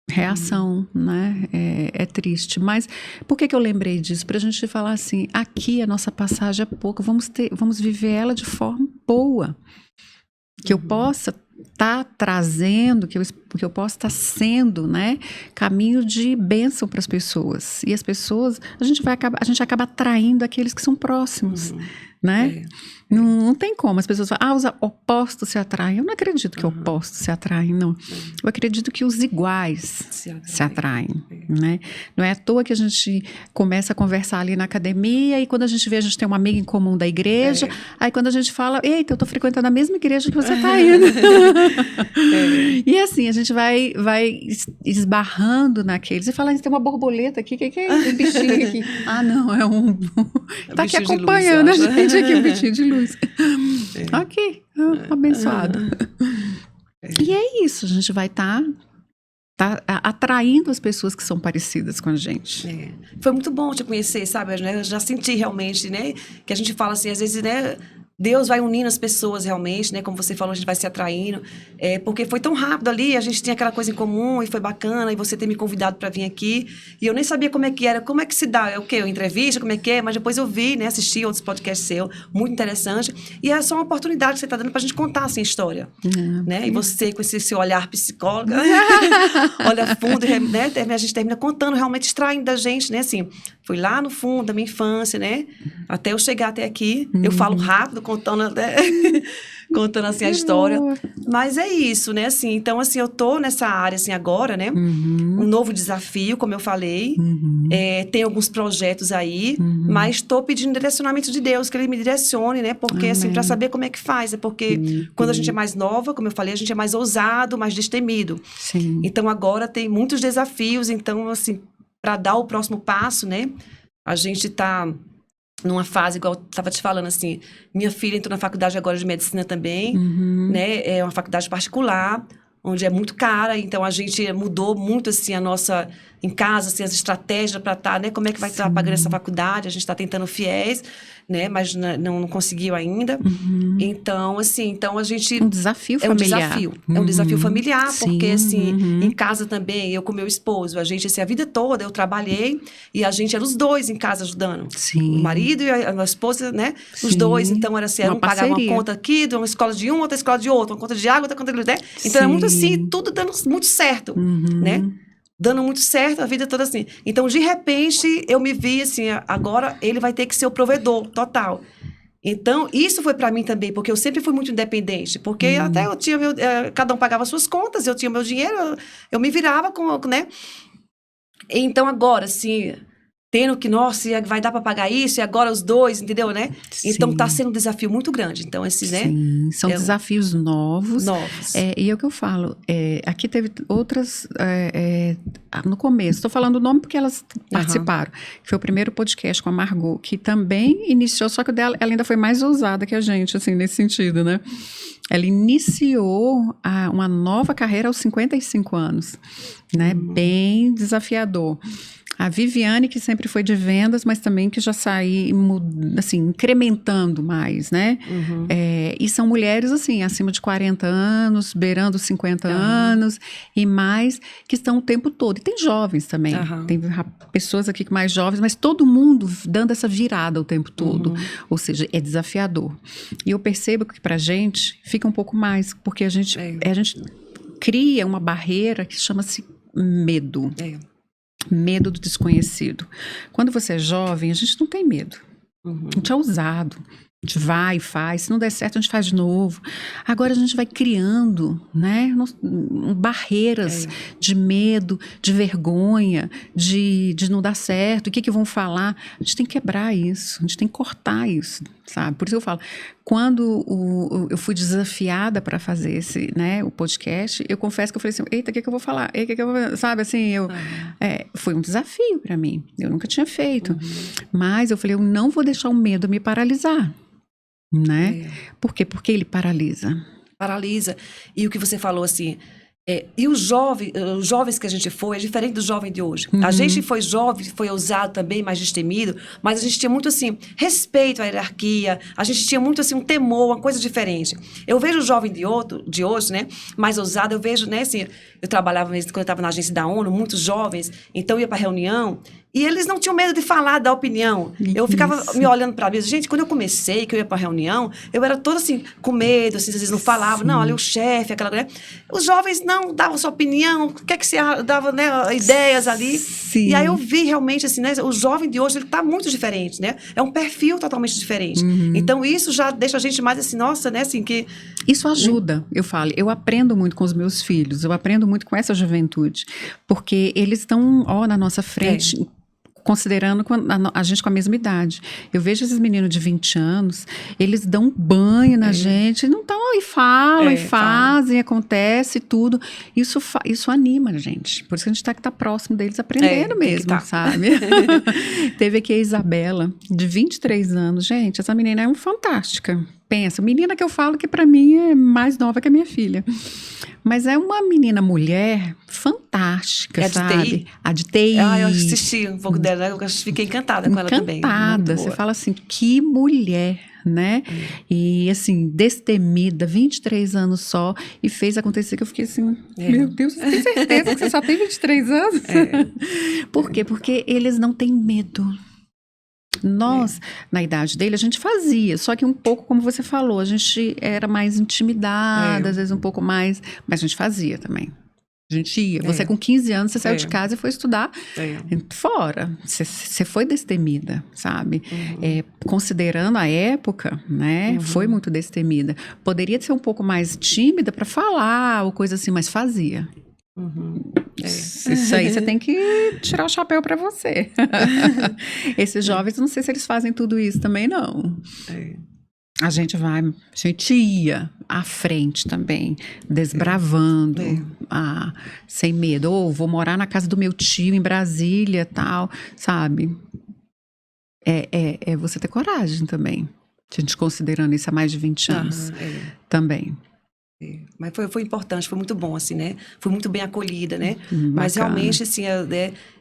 S1: reação, né? É triste. Mas por que eu lembrei disso? Para a gente falar assim, aqui a nossa passagem é pouca, vamos viver ela de forma boa. Que eu possa estar trazendo, que eu possa estar sendo, né? Caminho de bênção para as pessoas. E as pessoas, a gente acaba atraindo aqueles que são próximos, né? Não tem como. As pessoas falam, os opostos se atraem. Eu não acredito que opostos se atraem, não. Eu acredito que os iguais se atraem, né? Não é à toa que a gente começa a conversar ali na academia e quando a gente vê, a gente tem uma amiga em comum da igreja. Aí quando a gente fala, eita, eu tô frequentando a mesma igreja que você tá indo. E assim, a gente vai esbarrando naqueles e fala, tem uma borboleta aqui, que é esse bichinho aqui? Ah, não, é um... tá aqui acompanhando a gente aqui, um bichinho de luz. Ok, abençoado. E é isso, a gente vai estar atraindo as pessoas que são parecidas com a gente.
S2: Foi muito bom te conhecer, sabe? Eu já senti realmente, né? Que a gente fala assim, às vezes, né? Deus vai unindo as pessoas realmente, né? Como você falou, a gente vai se atraindo. Porque foi tão rápido ali, a gente tinha aquela coisa em comum e foi bacana. E você ter me convidado para vir aqui. E eu nem sabia como é que era, como é que se dá. É o quê? Uma entrevista, como é que é? Mas depois eu vi, né? Assisti outros podcasts seus, muito interessante. E é só uma oportunidade que você está dando para a gente contar assim, a história. Né? E você, com esse seu olhar psicóloga, olha fundo, né? A gente termina contando, realmente extraindo da gente, né? Assim, Fui lá no fundo da minha infância, né? Até eu chegar até aqui. Eu falo rápido, contando até... contando, assim, a história. Mas é isso, né? Assim, então, assim, eu tô nessa área, assim, agora, né? Um novo desafio, como eu falei. Tem alguns projetos aí. Mas tô pedindo direcionamento de Deus, que Ele me direcione, né? Porque, assim, para saber como é que faz. É porque quando a gente é mais nova, como eu falei, a gente é mais ousado, mais destemido.
S1: Sim.
S2: Então, agora tem muitos desafios. Então, assim, para dar o próximo passo, né? A gente tá numa fase, igual eu estava te falando, assim, minha filha entrou na faculdade agora de medicina também, né? É uma faculdade particular, onde é muito cara, então a gente mudou muito, assim, a nossa, em casa, assim, as estratégias para estar, né? Como é que vai estar pagando essa faculdade? A gente está tentando FIES, né? Mas não conseguiu ainda. Então, assim, então a gente...
S1: Um desafio familiar.
S2: É um desafio familiar,
S1: Sim.
S2: porque, assim, em casa também, eu com meu esposo, a gente, assim, a vida toda eu trabalhei e a gente era os dois em casa ajudando.
S1: Sim.
S2: O marido e a esposa, né? Os
S1: Sim.
S2: dois, então era assim,
S1: Uma
S2: um pagava uma
S1: parceria.
S2: conta aqui, de uma escola de um, outra escola de outra, uma conta de água, outra conta de... Né? Então era muito assim, tudo dando muito certo, né? Dando muito certo a vida toda assim. Então, de repente, eu me vi assim, agora ele vai ter que ser o provedor total. Então, isso foi para mim também, porque eu sempre fui muito independente, porque até eu tinha cada um pagava suas contas, eu tinha meu dinheiro, eu me virava com, né? Então, agora, assim, tendo que, nossa, vai dar para pagar isso, e agora os dois, entendeu, né?
S1: Sim.
S2: Então, tá sendo um desafio muito grande. Então, esses, né?
S1: Sim, são desafios novos. E é o que eu falo, aqui teve outras, no começo, estou falando o nome porque elas participaram, foi o primeiro podcast com a Margot, que também iniciou, só que o dela, ela ainda foi mais ousada que a gente, assim, nesse sentido, né? Ela iniciou uma nova carreira aos 55 anos, né? Bem desafiador. A Viviane, que sempre foi de vendas, mas também que já saiu, assim, incrementando mais, né? E são mulheres, assim, acima de 40 anos, beirando 50 anos e mais, que estão o tempo todo. E tem jovens também. Tem pessoas aqui mais jovens, mas todo mundo dando essa virada o tempo todo. Ou seja, é desafiador. E eu percebo que pra gente fica um pouco mais, porque a gente cria uma barreira que chama-se medo. Medo do desconhecido. Quando você é jovem, a gente não tem medo. A gente é ousado. A gente vai e faz. Se não der certo, a gente faz de novo. Agora a gente vai criando, né, barreiras de medo, de vergonha, de não dar certo. O que vão falar? A gente tem que quebrar isso. A gente tem que cortar isso, sabe? Por isso eu falo, quando eu fui desafiada para fazer o podcast, eu confesso que eu falei assim, eita, o que eu vou falar? Sabe, assim, foi um desafio para mim. Eu nunca tinha feito. Mas eu falei, eu não vou deixar o medo me paralisar. Né? Por quê? Porque ele paralisa.
S2: Paralisa. E o que você falou, assim... e os jovens que a gente foi, é diferente do jovem de hoje. A gente foi jovem, foi ousado também, mais destemido, mas a gente tinha muito, assim, respeito à hierarquia, a gente tinha muito, assim, um temor, uma coisa diferente. Eu vejo o jovem de hoje, né, mais ousado, eu vejo, né, assim, eu trabalhava mesmo, quando eu estava na agência da ONU, muitos jovens, então eu ia para reunião, e eles não tinham medo de falar, dar opinião. Eu ficava me olhando para mim. Gente, quando eu comecei, que eu ia para reunião, eu era toda assim, com medo, assim, às vezes não falava. Não, ali o chefe, aquela coisa. Os jovens não davam sua opinião, o que é que você dava, né, ideias ali.
S1: Sim.
S2: E aí eu vi realmente, assim, né, o jovem de hoje, ele está muito diferente, né? É um perfil totalmente diferente. Então, isso já deixa a gente mais assim, nossa, né, assim, que...
S1: Isso ajuda, eu falo. Eu aprendo muito com os meus filhos, eu aprendo muito com essa juventude, porque eles estão, na nossa frente... considerando a gente com a mesma idade. Eu vejo esses meninos de 20 anos, eles dão um banho na gente, não estão e falam, e fazem, acontece tudo. Isso anima a gente. Por isso que a gente tem que estar próximo deles, aprendendo mesmo, sabe? Teve aqui a Isabela, de 23 anos. Gente, essa menina é fantástica. Pensa, menina que eu falo que para mim é mais nova que a minha filha. Mas é uma menina mulher fantástica, sabe?
S2: A de TI?
S1: A de TI.
S2: Eu assisti um pouco dela, eu fiquei encantada com ela também.
S1: Encantada, você fala assim, que mulher, né? E assim, destemida, 23 anos só, e fez acontecer que eu fiquei assim, meu Deus, você tem certeza que você só tem 23 anos? Por quê? Porque eles não têm medo. Nós, na idade dele, a gente fazia, só que um pouco, como você falou, a gente era mais intimidada, às vezes um pouco mais, mas a gente fazia também. A gente ia. Você com 15 anos, você saiu de casa e foi estudar fora. Você foi destemida, sabe? Considerando a época, né? Foi muito destemida. Poderia ser um pouco mais tímida para falar ou coisa assim, mas fazia. Isso aí você tem que tirar o chapéu para você. Esses jovens, não sei se eles fazem tudo isso também, não. A gente ia à frente também, desbravando, sem medo. Ou vou morar na casa do meu tio em Brasília, tal, sabe? É você ter coragem também. A gente considerando isso há mais de 20 anos também.
S2: Mas foi importante, foi muito bom, assim, né? Fui muito bem acolhida, né? Mas realmente, assim,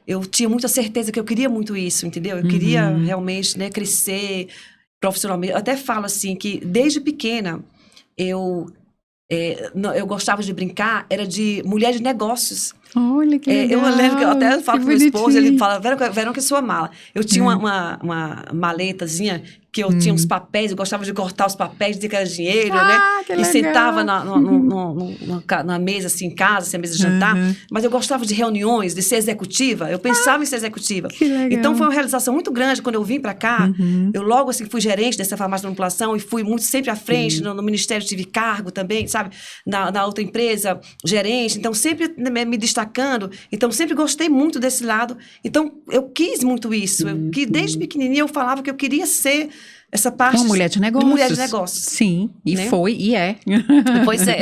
S2: eu tinha muita certeza que eu queria muito isso, entendeu? Eu queria realmente, né, crescer profissionalmente. Eu até falo assim que desde pequena eu gostava de brincar, era de mulher de negócios.
S1: Olha que legal.
S2: Eu lembro que eu até falo com meu esposo, ele fala, Verão, que é sua mala. Eu tinha uma maletazinha que eu tinha uns papéis, eu gostava de cortar os papéis, dizer que era dinheiro, né?
S1: Que
S2: e
S1: legal.
S2: sentava na mesa, assim, em casa, assim, a mesa de jantar. Mas eu gostava de reuniões, de ser executiva. Eu pensava em ser executiva.
S1: Que legal.
S2: Então, foi uma realização muito grande quando eu vim para cá. Eu logo, assim, fui gerente dessa farmácia de manipulação e fui muito sempre à frente. No ministério tive cargo também, sabe? Na outra empresa, gerente. Então, sempre me destacando. Então, sempre gostei muito desse lado. Então, eu quis muito isso. Desde pequenininha eu falava que eu queria ser essa parte...
S1: Uma mulher de negócios.
S2: Mulher de negócios.
S1: Sim, e
S2: né?
S1: foi, e é.
S2: Pois é.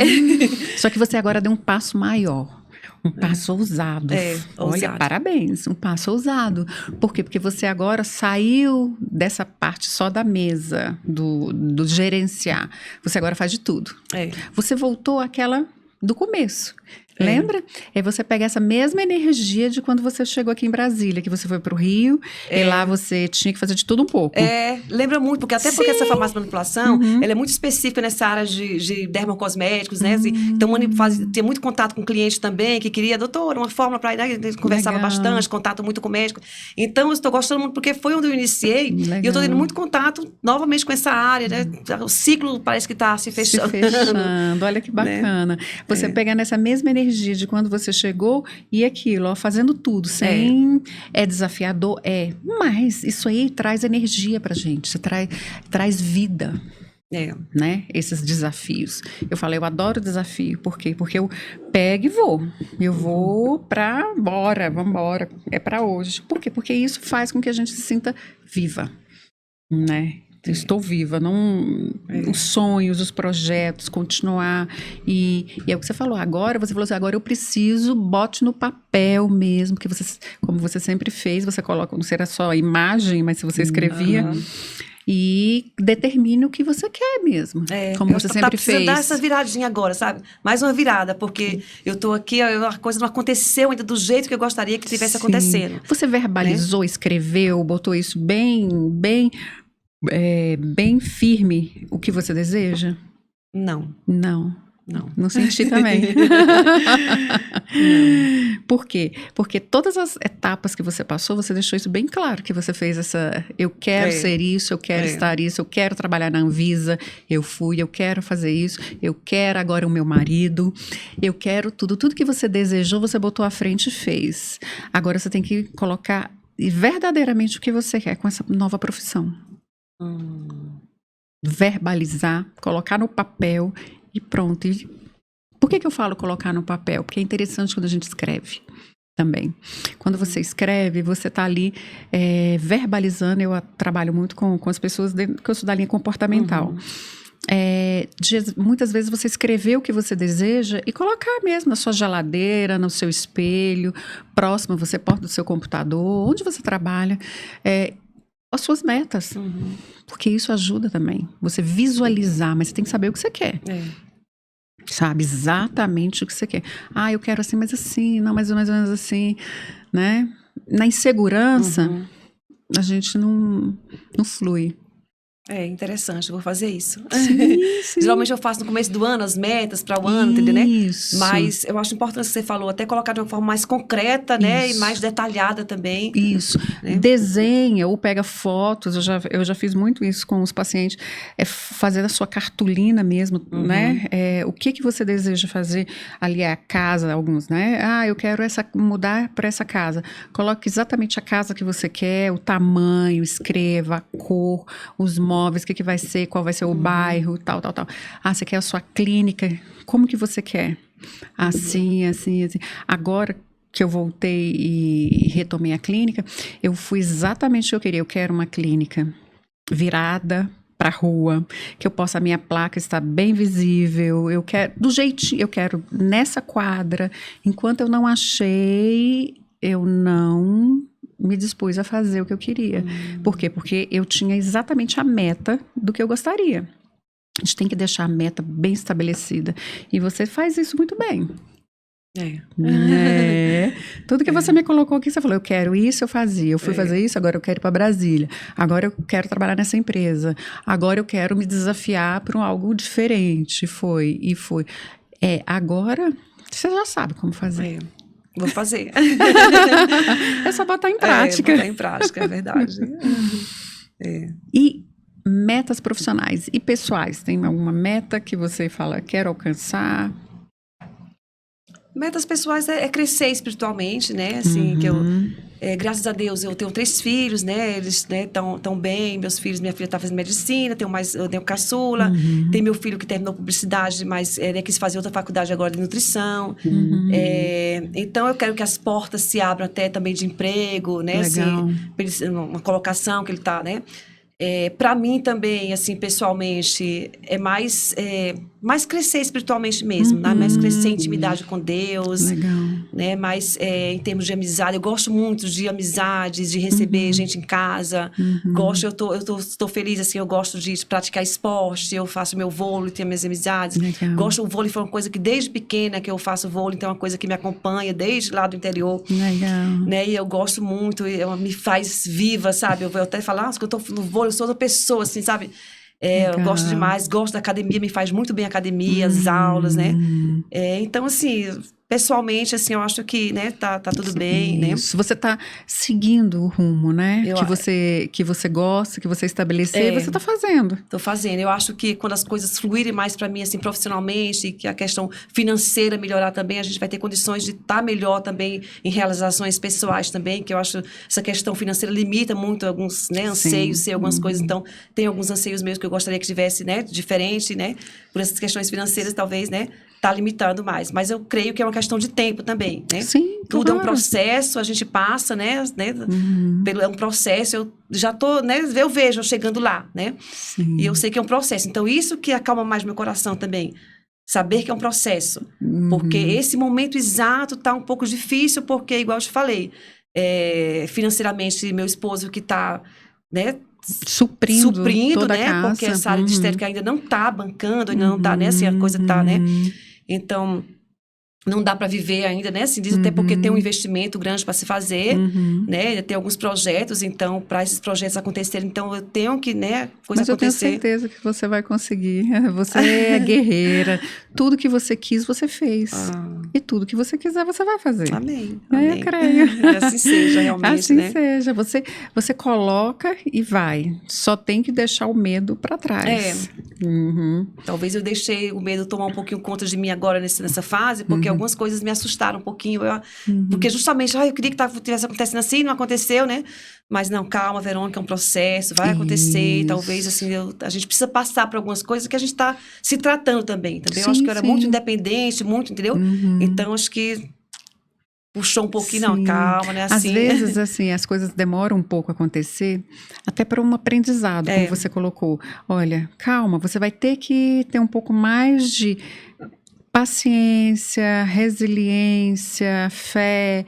S1: Só que você agora deu um passo maior. Um passo ousado. Olha,
S2: ousado.
S1: Parabéns, um passo ousado. Por quê? Porque você agora saiu dessa parte só da mesa, do gerenciar. Você agora faz de tudo. Você voltou àquela do começo. Lembra? É você pegar essa mesma energia de quando você chegou aqui em Brasília, que você foi pro Rio, e lá você tinha que fazer de tudo um pouco.
S2: Lembra muito, porque porque essa farmácia de manipulação, ela é muito específica nessa área de dermocosméticos, né? Assim, então, tinha muito contato com o cliente também, que queria, doutor, uma fórmula para ir, né? Conversava bastante, contato muito com o médico. Então, eu estou gostando muito, porque foi onde eu iniciei, e eu estou tendo muito contato, novamente, com essa área, né? O ciclo parece que está se fechando.
S1: Olha que bacana. Né? Você pegar nessa mesma energia de quando você chegou e aquilo, ó, fazendo tudo, sem... É desafiador? Mas isso aí traz energia pra gente, você traz vida. Né? Esses desafios. Eu falei, eu adoro desafio. Por quê? Porque eu pego e vou. Eu vou vambora. É pra hoje. Por quê? Porque isso faz com que a gente se sinta viva, né? Estou viva, os sonhos, os projetos, continuar. E é o que você falou, você falou assim, agora eu preciso, bote no papel mesmo, que você, como você sempre fez, você coloca, não será só a imagem, mas se você escrevia, e determine o que você quer mesmo, como você sempre fez.
S2: Dar essa viradinha agora, sabe? Mais uma virada, porque eu tô aqui, a coisa não aconteceu ainda do jeito que eu gostaria que tivesse acontecendo.
S1: Você verbalizou, escreveu, botou isso bem firme o que você deseja? Não senti também. Por quê? Porque todas as etapas que você passou, você deixou isso bem claro, que você fez eu quero ser isso, eu quero estar isso, eu quero trabalhar na Anvisa, eu quero fazer isso, eu quero agora o meu marido, eu quero tudo que você desejou, você botou à frente e fez. Agora você tem que colocar verdadeiramente o que você quer com essa nova profissão. Verbalizar, colocar no papel e pronto. E por que eu falo colocar no papel? Porque é interessante quando a gente escreve também. Quando você escreve, você está ali verbalizando. Eu trabalho muito com as pessoas que eu sou da linha comportamental. Muitas vezes você escrever o que você deseja e colocar mesmo na sua geladeira, no seu espelho, próximo, você porta do seu computador, onde você trabalha, as suas metas, porque isso ajuda também, você visualizar, mas você tem que saber o que você quer, sabe, exatamente o que você quer. Eu quero assim, mas assim, não, mais ou menos assim, né, na insegurança, a gente não flui.
S2: É interessante, eu vou fazer isso.
S1: Sim, sim.
S2: Geralmente eu faço no começo do ano as metas para o ano, entendeu, né?
S1: Isso.
S2: Mas eu acho importante o que você falou, até colocar de uma forma mais concreta, né?
S1: Isso.
S2: E mais detalhada também.
S1: Isso.
S2: Né?
S1: Desenha ou pega fotos, eu já fiz muito isso com os pacientes, fazer a sua cartolina mesmo, né? O que você deseja fazer ali é a casa, alguns, né? Ah, eu quero mudar para essa casa. Coloque exatamente a casa que você quer, o tamanho, escreva a cor, os móveis, o que vai ser, qual vai ser o bairro, tal. Ah, você quer a sua clínica, como que você quer? Assim. Agora que eu voltei e retomei a clínica, eu fui exatamente o que eu queria. Eu quero uma clínica virada para a rua, que eu possa, a minha placa estar bem visível, eu quero, do jeitinho, eu quero nessa quadra. Enquanto eu não achei, eu não me dispus a fazer o que eu queria. Por quê? Porque eu tinha exatamente a meta do que eu gostaria. A gente tem que deixar a meta bem estabelecida. E você faz isso muito bem. Tudo que você me colocou aqui, você falou, eu quero isso, eu fazia. Eu fui fazer isso, agora eu quero ir para Brasília. Agora eu quero trabalhar nessa empresa. Agora eu quero me desafiar para algo diferente. Foi. Agora você já sabe como fazer.
S2: Vou fazer.
S1: É só botar em prática.
S2: Botar em prática, é verdade.
S1: E metas profissionais e pessoais? Tem alguma meta que você fala, quero alcançar?
S2: Metas pessoais é crescer espiritualmente, né? Assim, que eu, graças a Deus, eu tenho 3 filhos, né? Eles tão bem, meus filhos, minha filha está fazendo medicina, eu tenho caçula, tem meu filho que terminou publicidade, mas ele quis fazer outra faculdade agora de nutrição. Então, eu quero que as portas se abram até também de emprego, né?
S1: Legal.
S2: Assim, uma colocação que ele está, né? Para mim também, assim, pessoalmente, é mais crescer espiritualmente mesmo, né? Mais crescer em intimidade com Deus.
S1: Legal.
S2: Né? Mais em termos de amizade. Eu gosto muito de amizades, de receber gente em casa. Eu tô feliz, assim, eu gosto de praticar esporte, eu faço meu vôlei, tenho minhas amizades.
S1: Legal.
S2: O vôlei foi uma coisa que desde pequena que eu faço vôlei, então é uma coisa que me acompanha desde lá do interior.
S1: Legal.
S2: Né? E eu gosto muito, me faz viva, sabe? Eu vou até falar, que eu tô no vôlei, eu sou outra pessoa, assim, sabe? Eu gosto demais, gosto da academia, me faz muito bem a academia, as aulas, né? Então, assim, pessoalmente, assim, eu acho que, né, tá tudo bem,
S1: Isso. Né? Você tá seguindo o rumo, né? Que você gosta, que você estabeleceu, e você tá fazendo.
S2: Tô fazendo. Eu acho que quando as coisas fluírem mais para mim, assim, profissionalmente, e que a questão financeira melhorar também, a gente vai ter condições de estar melhor também em realizações pessoais também, que eu acho essa questão financeira limita muito alguns, né, anseios, algumas coisas. Então, tem alguns anseios meus que eu gostaria que tivesse, né, diferente, né, por essas questões financeiras, talvez, né, tá limitando mais. Mas eu creio que é uma questão de tempo também, né?
S1: Sim,
S2: tudo é um processo, a gente passa, né? É um processo, eu já tô, né? Eu vejo eu chegando lá, né?
S1: Sim.
S2: E eu sei que é um processo. Então, isso que acalma mais meu coração também. Saber que é um processo. Porque esse momento exato tá um pouco difícil, porque, igual eu te falei, financeiramente, meu esposo que tá, né? Suprindo toda
S1: né?
S2: A casa. Porque essa área de estética ainda não tá bancando, ainda não tá, né? Assim, a coisa tá, né? Então, não dá para viver ainda, né? Se diz até porque tem um investimento grande para se fazer, né? Tem alguns projetos, então, para esses projetos acontecerem, então, eu tenho que, né?
S1: Mas eu tenho certeza que você vai conseguir. Você é guerreira. Tudo que você quis, você fez. E tudo que você quiser, você vai fazer.
S2: Amém.
S1: Eu creio.
S2: Que assim seja, realmente,
S1: assim,
S2: né?
S1: seja. Você coloca e vai. Só tem que deixar o medo para trás.
S2: Talvez eu deixei o medo tomar um pouquinho conta de mim agora nessa fase, porque algumas coisas me assustaram um pouquinho. Porque justamente, eu queria que tivesse acontecendo assim, não aconteceu, né? Mas não, calma, Verônica, é um processo, vai acontecer. E talvez, assim, a gente precisa passar por algumas coisas que a gente está se tratando também. Eu acho que eu era muito independente, muito, entendeu? Então, acho que puxou um pouquinho, não, calma, né? Assim.
S1: Às vezes, assim, as coisas demoram um pouco a acontecer, até para um aprendizado, como você colocou. Olha, calma, você vai ter que ter um pouco mais de paciência, resiliência, fé,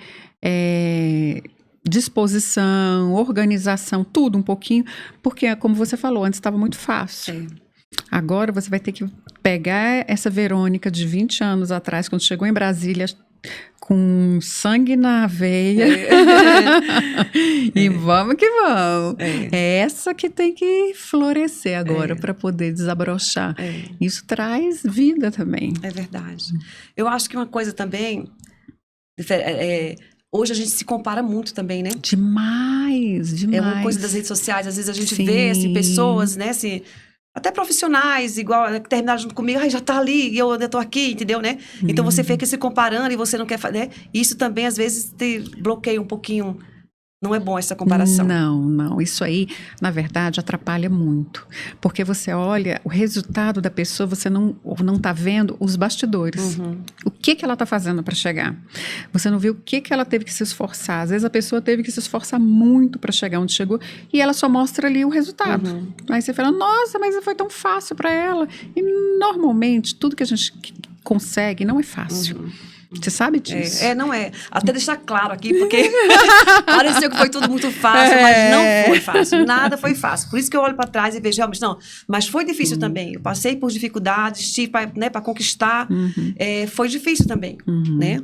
S1: disposição, organização, tudo um pouquinho, porque, como você falou, antes estava muito fácil. Agora você vai ter que pegar essa Verônica de 20 anos atrás, quando chegou em Brasília, com sangue na veia. E vamos que vamos. É essa que tem que florescer agora para poder desabrochar. Isso traz vida também.
S2: É verdade. Eu acho que uma coisa também... hoje a gente se compara muito também, né?
S1: Demais.
S2: É uma coisa das redes sociais. Às vezes a gente vê, assim, pessoas, né? Assim, até profissionais, igual, que terminaram junto comigo. Ai, já tá ali, e eu ainda tô aqui, entendeu, né? Então você fica se comparando e você não quer fazer, né? Isso também, às vezes, te bloqueia um pouquinho. Não é bom essa comparação.
S1: Não. Isso aí, na verdade, atrapalha muito. Porque você olha o resultado da pessoa, você não tá vendo os bastidores. O que ela tá fazendo para chegar. Você não viu o que ela teve que se esforçar. Às vezes a pessoa teve que se esforçar muito para chegar onde chegou e ela só mostra ali o resultado. Aí você fala, nossa, mas foi tão fácil para ela. E normalmente, tudo que a gente consegue não é fácil. Você sabe disso?
S2: Não é. Até deixar claro aqui, porque pareceu que foi tudo muito fácil, mas não foi fácil. Nada foi fácil. Por isso que eu olho para trás e vejo, realmente, não. Mas foi difícil também. Eu passei por dificuldades, tive para conquistar. Foi difícil também, né?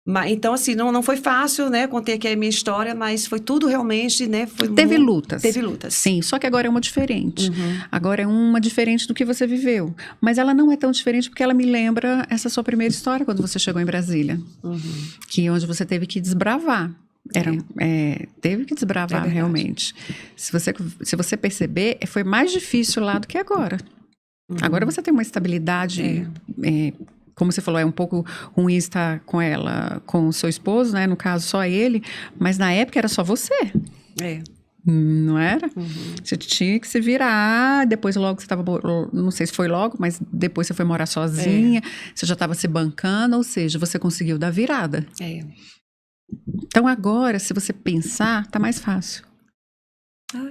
S2: Mas, então, assim, não foi fácil, né? Contei aqui a minha história, mas foi tudo realmente, né?
S1: Teve lutas.
S2: Teve lutas.
S1: Sim, só que agora é uma diferente. Agora é uma diferente do que você viveu. Mas ela não é tão diferente porque ela me lembra essa sua primeira história quando você chegou em Brasília. Que onde você teve que desbravar. Teve que desbravar realmente. Se você perceber, foi mais difícil lá do que agora. Agora você tem uma estabilidade... como você falou, é um pouco ruim estar com ela, com o seu esposo, né? No caso, só ele. Mas na época era só você. Não era? Você tinha que se virar. Depois logo você estava... Não sei se foi logo, mas depois você foi morar sozinha. Você já estava se bancando. Ou seja, você conseguiu dar virada. Então agora, se você pensar, tá mais fácil.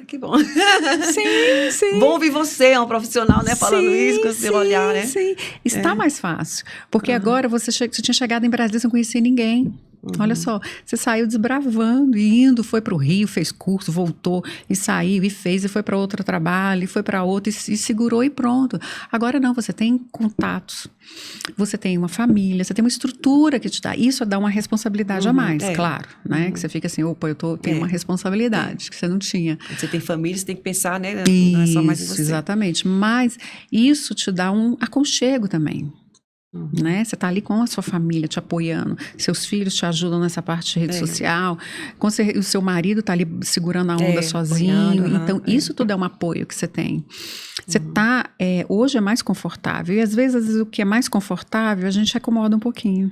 S2: Que bom.
S1: Sim.
S2: Bom ouvir você, é um profissional, né? Falando isso com o seu olhar, né?
S1: Sim, está mais fácil. Porque agora você tinha chegado em Brasília sem conhecer ninguém. Olha só, você saiu desbravando, indo, foi para o Rio, fez curso, voltou, e saiu, e fez, e foi para outro trabalho, e foi para outro, e segurou e pronto. Agora não, você tem contatos, você tem uma família, você tem uma estrutura que te dá. Isso dá uma responsabilidade a mais, claro, né? Que você fica assim, opa, tenho uma responsabilidade que você não tinha.
S2: Você tem família, você tem que pensar, né? Não é só mais em você.
S1: Exatamente, mas isso te dá um aconchego também. Né? Você está ali com a sua família te apoiando, seus filhos te ajudam nessa parte de rede social, o seu marido está ali segurando a onda sozinho, então isso tudo é um apoio que você tem. Você está, hoje é mais confortável, e às vezes o que é mais confortável a gente acomoda um pouquinho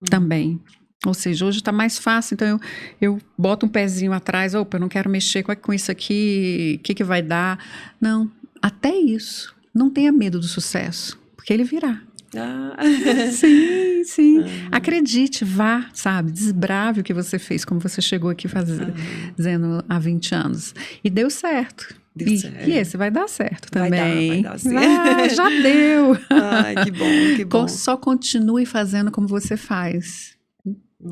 S1: também. Ou seja, hoje está mais fácil, então eu boto um pezinho atrás, opa, eu não quero mexer com isso aqui, o que vai dar? Não, até isso, não tenha medo do sucesso, porque ele virá. Sim. Acredite, vá, sabe? Desbrave o que você fez, como você chegou aqui fazendo há 20 anos. E deu certo. E esse vai dar certo também.
S2: Vai dar certo.
S1: Já deu.
S2: Ai, que bom.
S1: Só continue fazendo como você faz.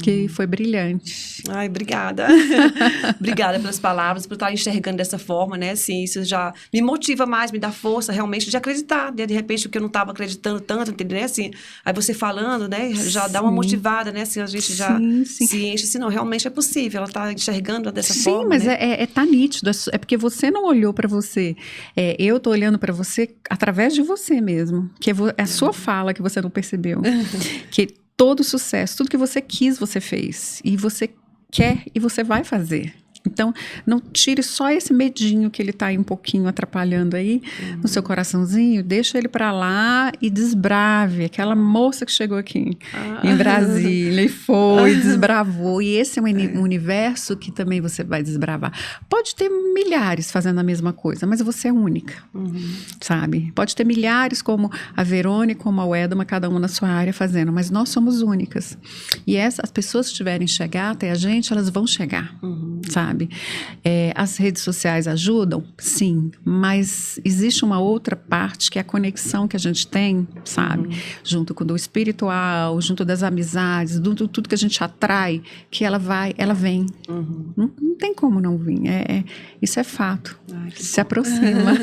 S1: Que foi brilhante.
S2: Ai, obrigada. Obrigada pelas palavras, por estar enxergando dessa forma, né? Assim, isso já me motiva mais, me dá força realmente de acreditar, né? De repente, o que eu não estava acreditando tanto, entendeu? Né? Assim, aí você falando, né? Já dá uma motivada, né? Assim, a gente já se enche. Assim, não, realmente é possível. Ela está enxergando dessa forma.
S1: Sim, mas
S2: né?
S1: tá nítido. É porque você não olhou para você. Eu tô olhando para você através de você mesmo. Que é a sua fala que você não percebeu. Que todo sucesso, tudo que você quis, você fez. E você quer e você vai fazer. Então, não tire só esse medinho que ele tá aí um pouquinho atrapalhando aí no seu coraçãozinho. Deixa ele para lá e desbrave. Aquela moça que chegou aqui em Brasília e foi, desbravou. E esse é um universo que também você vai desbravar. Pode ter milhares fazendo a mesma coisa, mas você é única, sabe? Pode ter milhares como a Verônica, como a Wedma, cada uma na sua área fazendo, mas nós somos únicas. E as pessoas que tiverem chegar até a gente, elas vão chegar, sabe? sabe? As redes sociais ajudam? Sim, mas existe uma outra parte que é a conexão que a gente tem, sabe? Junto com o do espiritual, junto das amizades, tudo que a gente atrai, que ela vem. Não tem como não vir. Isso é fato. Se aproxima.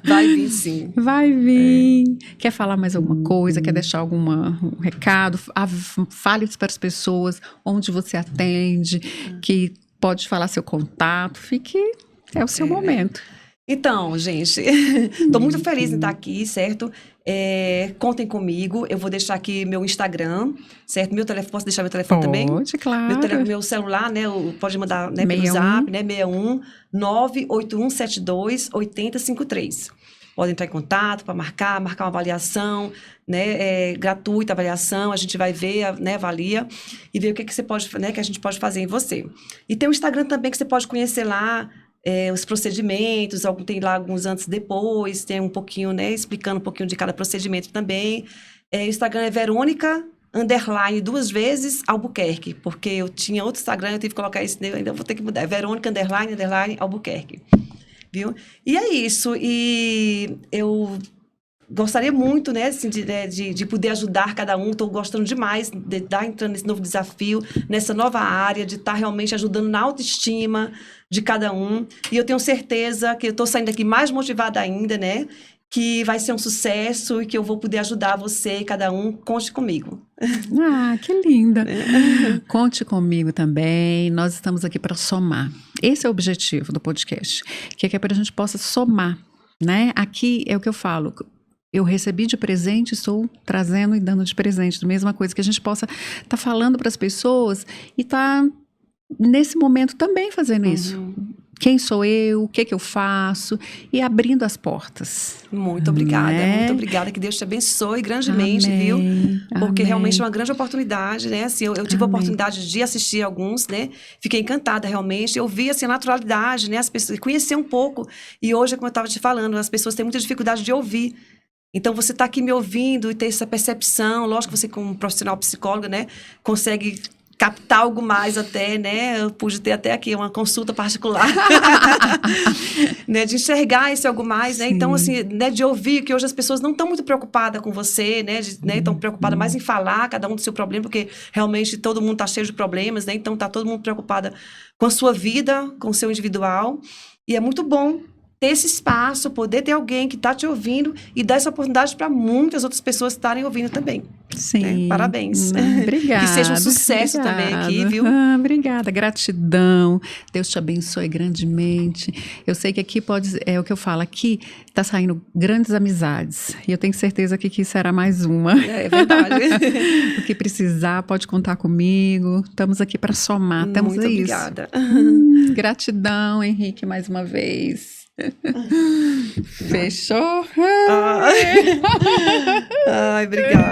S2: Vai vir, sim.
S1: Vai vir. Quer falar mais alguma coisa? Quer deixar um recado? Fale para as pessoas onde você atende, que pode falar seu contato. É o seu momento.
S2: Então, gente, estou muito feliz em estar aqui, certo? Contem comigo, eu vou deixar aqui meu Instagram, certo? Meu telefone, posso deixar meu telefone também?
S1: Pode, claro.
S2: Meu celular, né? Pode mandar, né, pelo zap, né? 61 98172 8053. Podem entrar em contato para marcar uma avaliação, né? Gratuita a avaliação, a gente vai ver, né? Avalia e ver o que você pode, né? Que a gente pode fazer em você. E tem o Instagram também que você pode conhecer lá. Os procedimentos, tem lá alguns antes e depois, tem um pouquinho, né, explicando um pouquinho de cada procedimento também. O Instagram é Verônica, _ 2 vezes, Albuquerque, porque eu tinha outro Instagram, eu tive que colocar isso, ainda vou ter que mudar, é Verônica, _ Albuquerque, viu? E é isso, e eu gostaria muito, né, assim, de poder ajudar cada um. Estou gostando demais de estar entrando nesse novo desafio, nessa nova área, de estar realmente ajudando na autoestima de cada um. E eu tenho certeza que eu estou saindo aqui mais motivada ainda, né? Que vai ser um sucesso e que eu vou poder ajudar você e cada um. Conte comigo.
S1: Ah, que linda. Conte comigo também. Nós estamos aqui para somar. Esse é o objetivo do podcast, que é para a gente possa somar, né? Aqui é o que eu falo. Eu recebi de presente, estou trazendo e dando de presente. A mesma coisa, que a gente possa estar falando para as pessoas e estar, nesse momento, também fazendo isso. Quem sou eu? O que eu faço? E abrindo as portas.
S2: Muito obrigada,
S1: né?
S2: Muito obrigada. Que Deus te abençoe grandemente,
S1: Amém.
S2: Viu? Porque
S1: Amém.
S2: Realmente é uma grande oportunidade, né? Assim, eu tive a oportunidade de assistir alguns, né? Fiquei encantada, realmente. Eu vi, assim, a naturalidade, né? As pessoas, conhecer um pouco. E hoje, como eu estava te falando, as pessoas têm muita dificuldade de ouvir. Então, você está aqui me ouvindo e ter essa percepção, lógico que você, como profissional psicóloga, né, consegue captar algo mais até, né, eu pude ter até aqui uma consulta particular, né, de enxergar esse algo mais, né, então, assim, né, de ouvir, que hoje as pessoas não estão muito preocupadas com você, né, estão preocupadas mais em falar, cada um do seu problema, porque realmente todo mundo está cheio de problemas, né, então está todo mundo preocupada com a sua vida, com o seu individual, e é muito bom ter esse espaço, poder ter alguém que está te ouvindo e dar essa oportunidade para muitas outras pessoas estarem ouvindo também.
S1: Sim.
S2: Né? Parabéns.
S1: Obrigada.
S2: Que seja um sucesso também aqui, viu?
S1: Obrigada, gratidão. Deus te abençoe grandemente. Eu sei que aqui é o que eu falo, aqui está saindo grandes amizades. E eu tenho certeza que aqui será mais uma.
S2: É verdade.
S1: O que precisar, pode contar comigo. Estamos aqui para somar. Estamos
S2: Muito obrigada.
S1: Gratidão, Henrique, mais uma vez. Fechou?
S2: Ai, obrigada.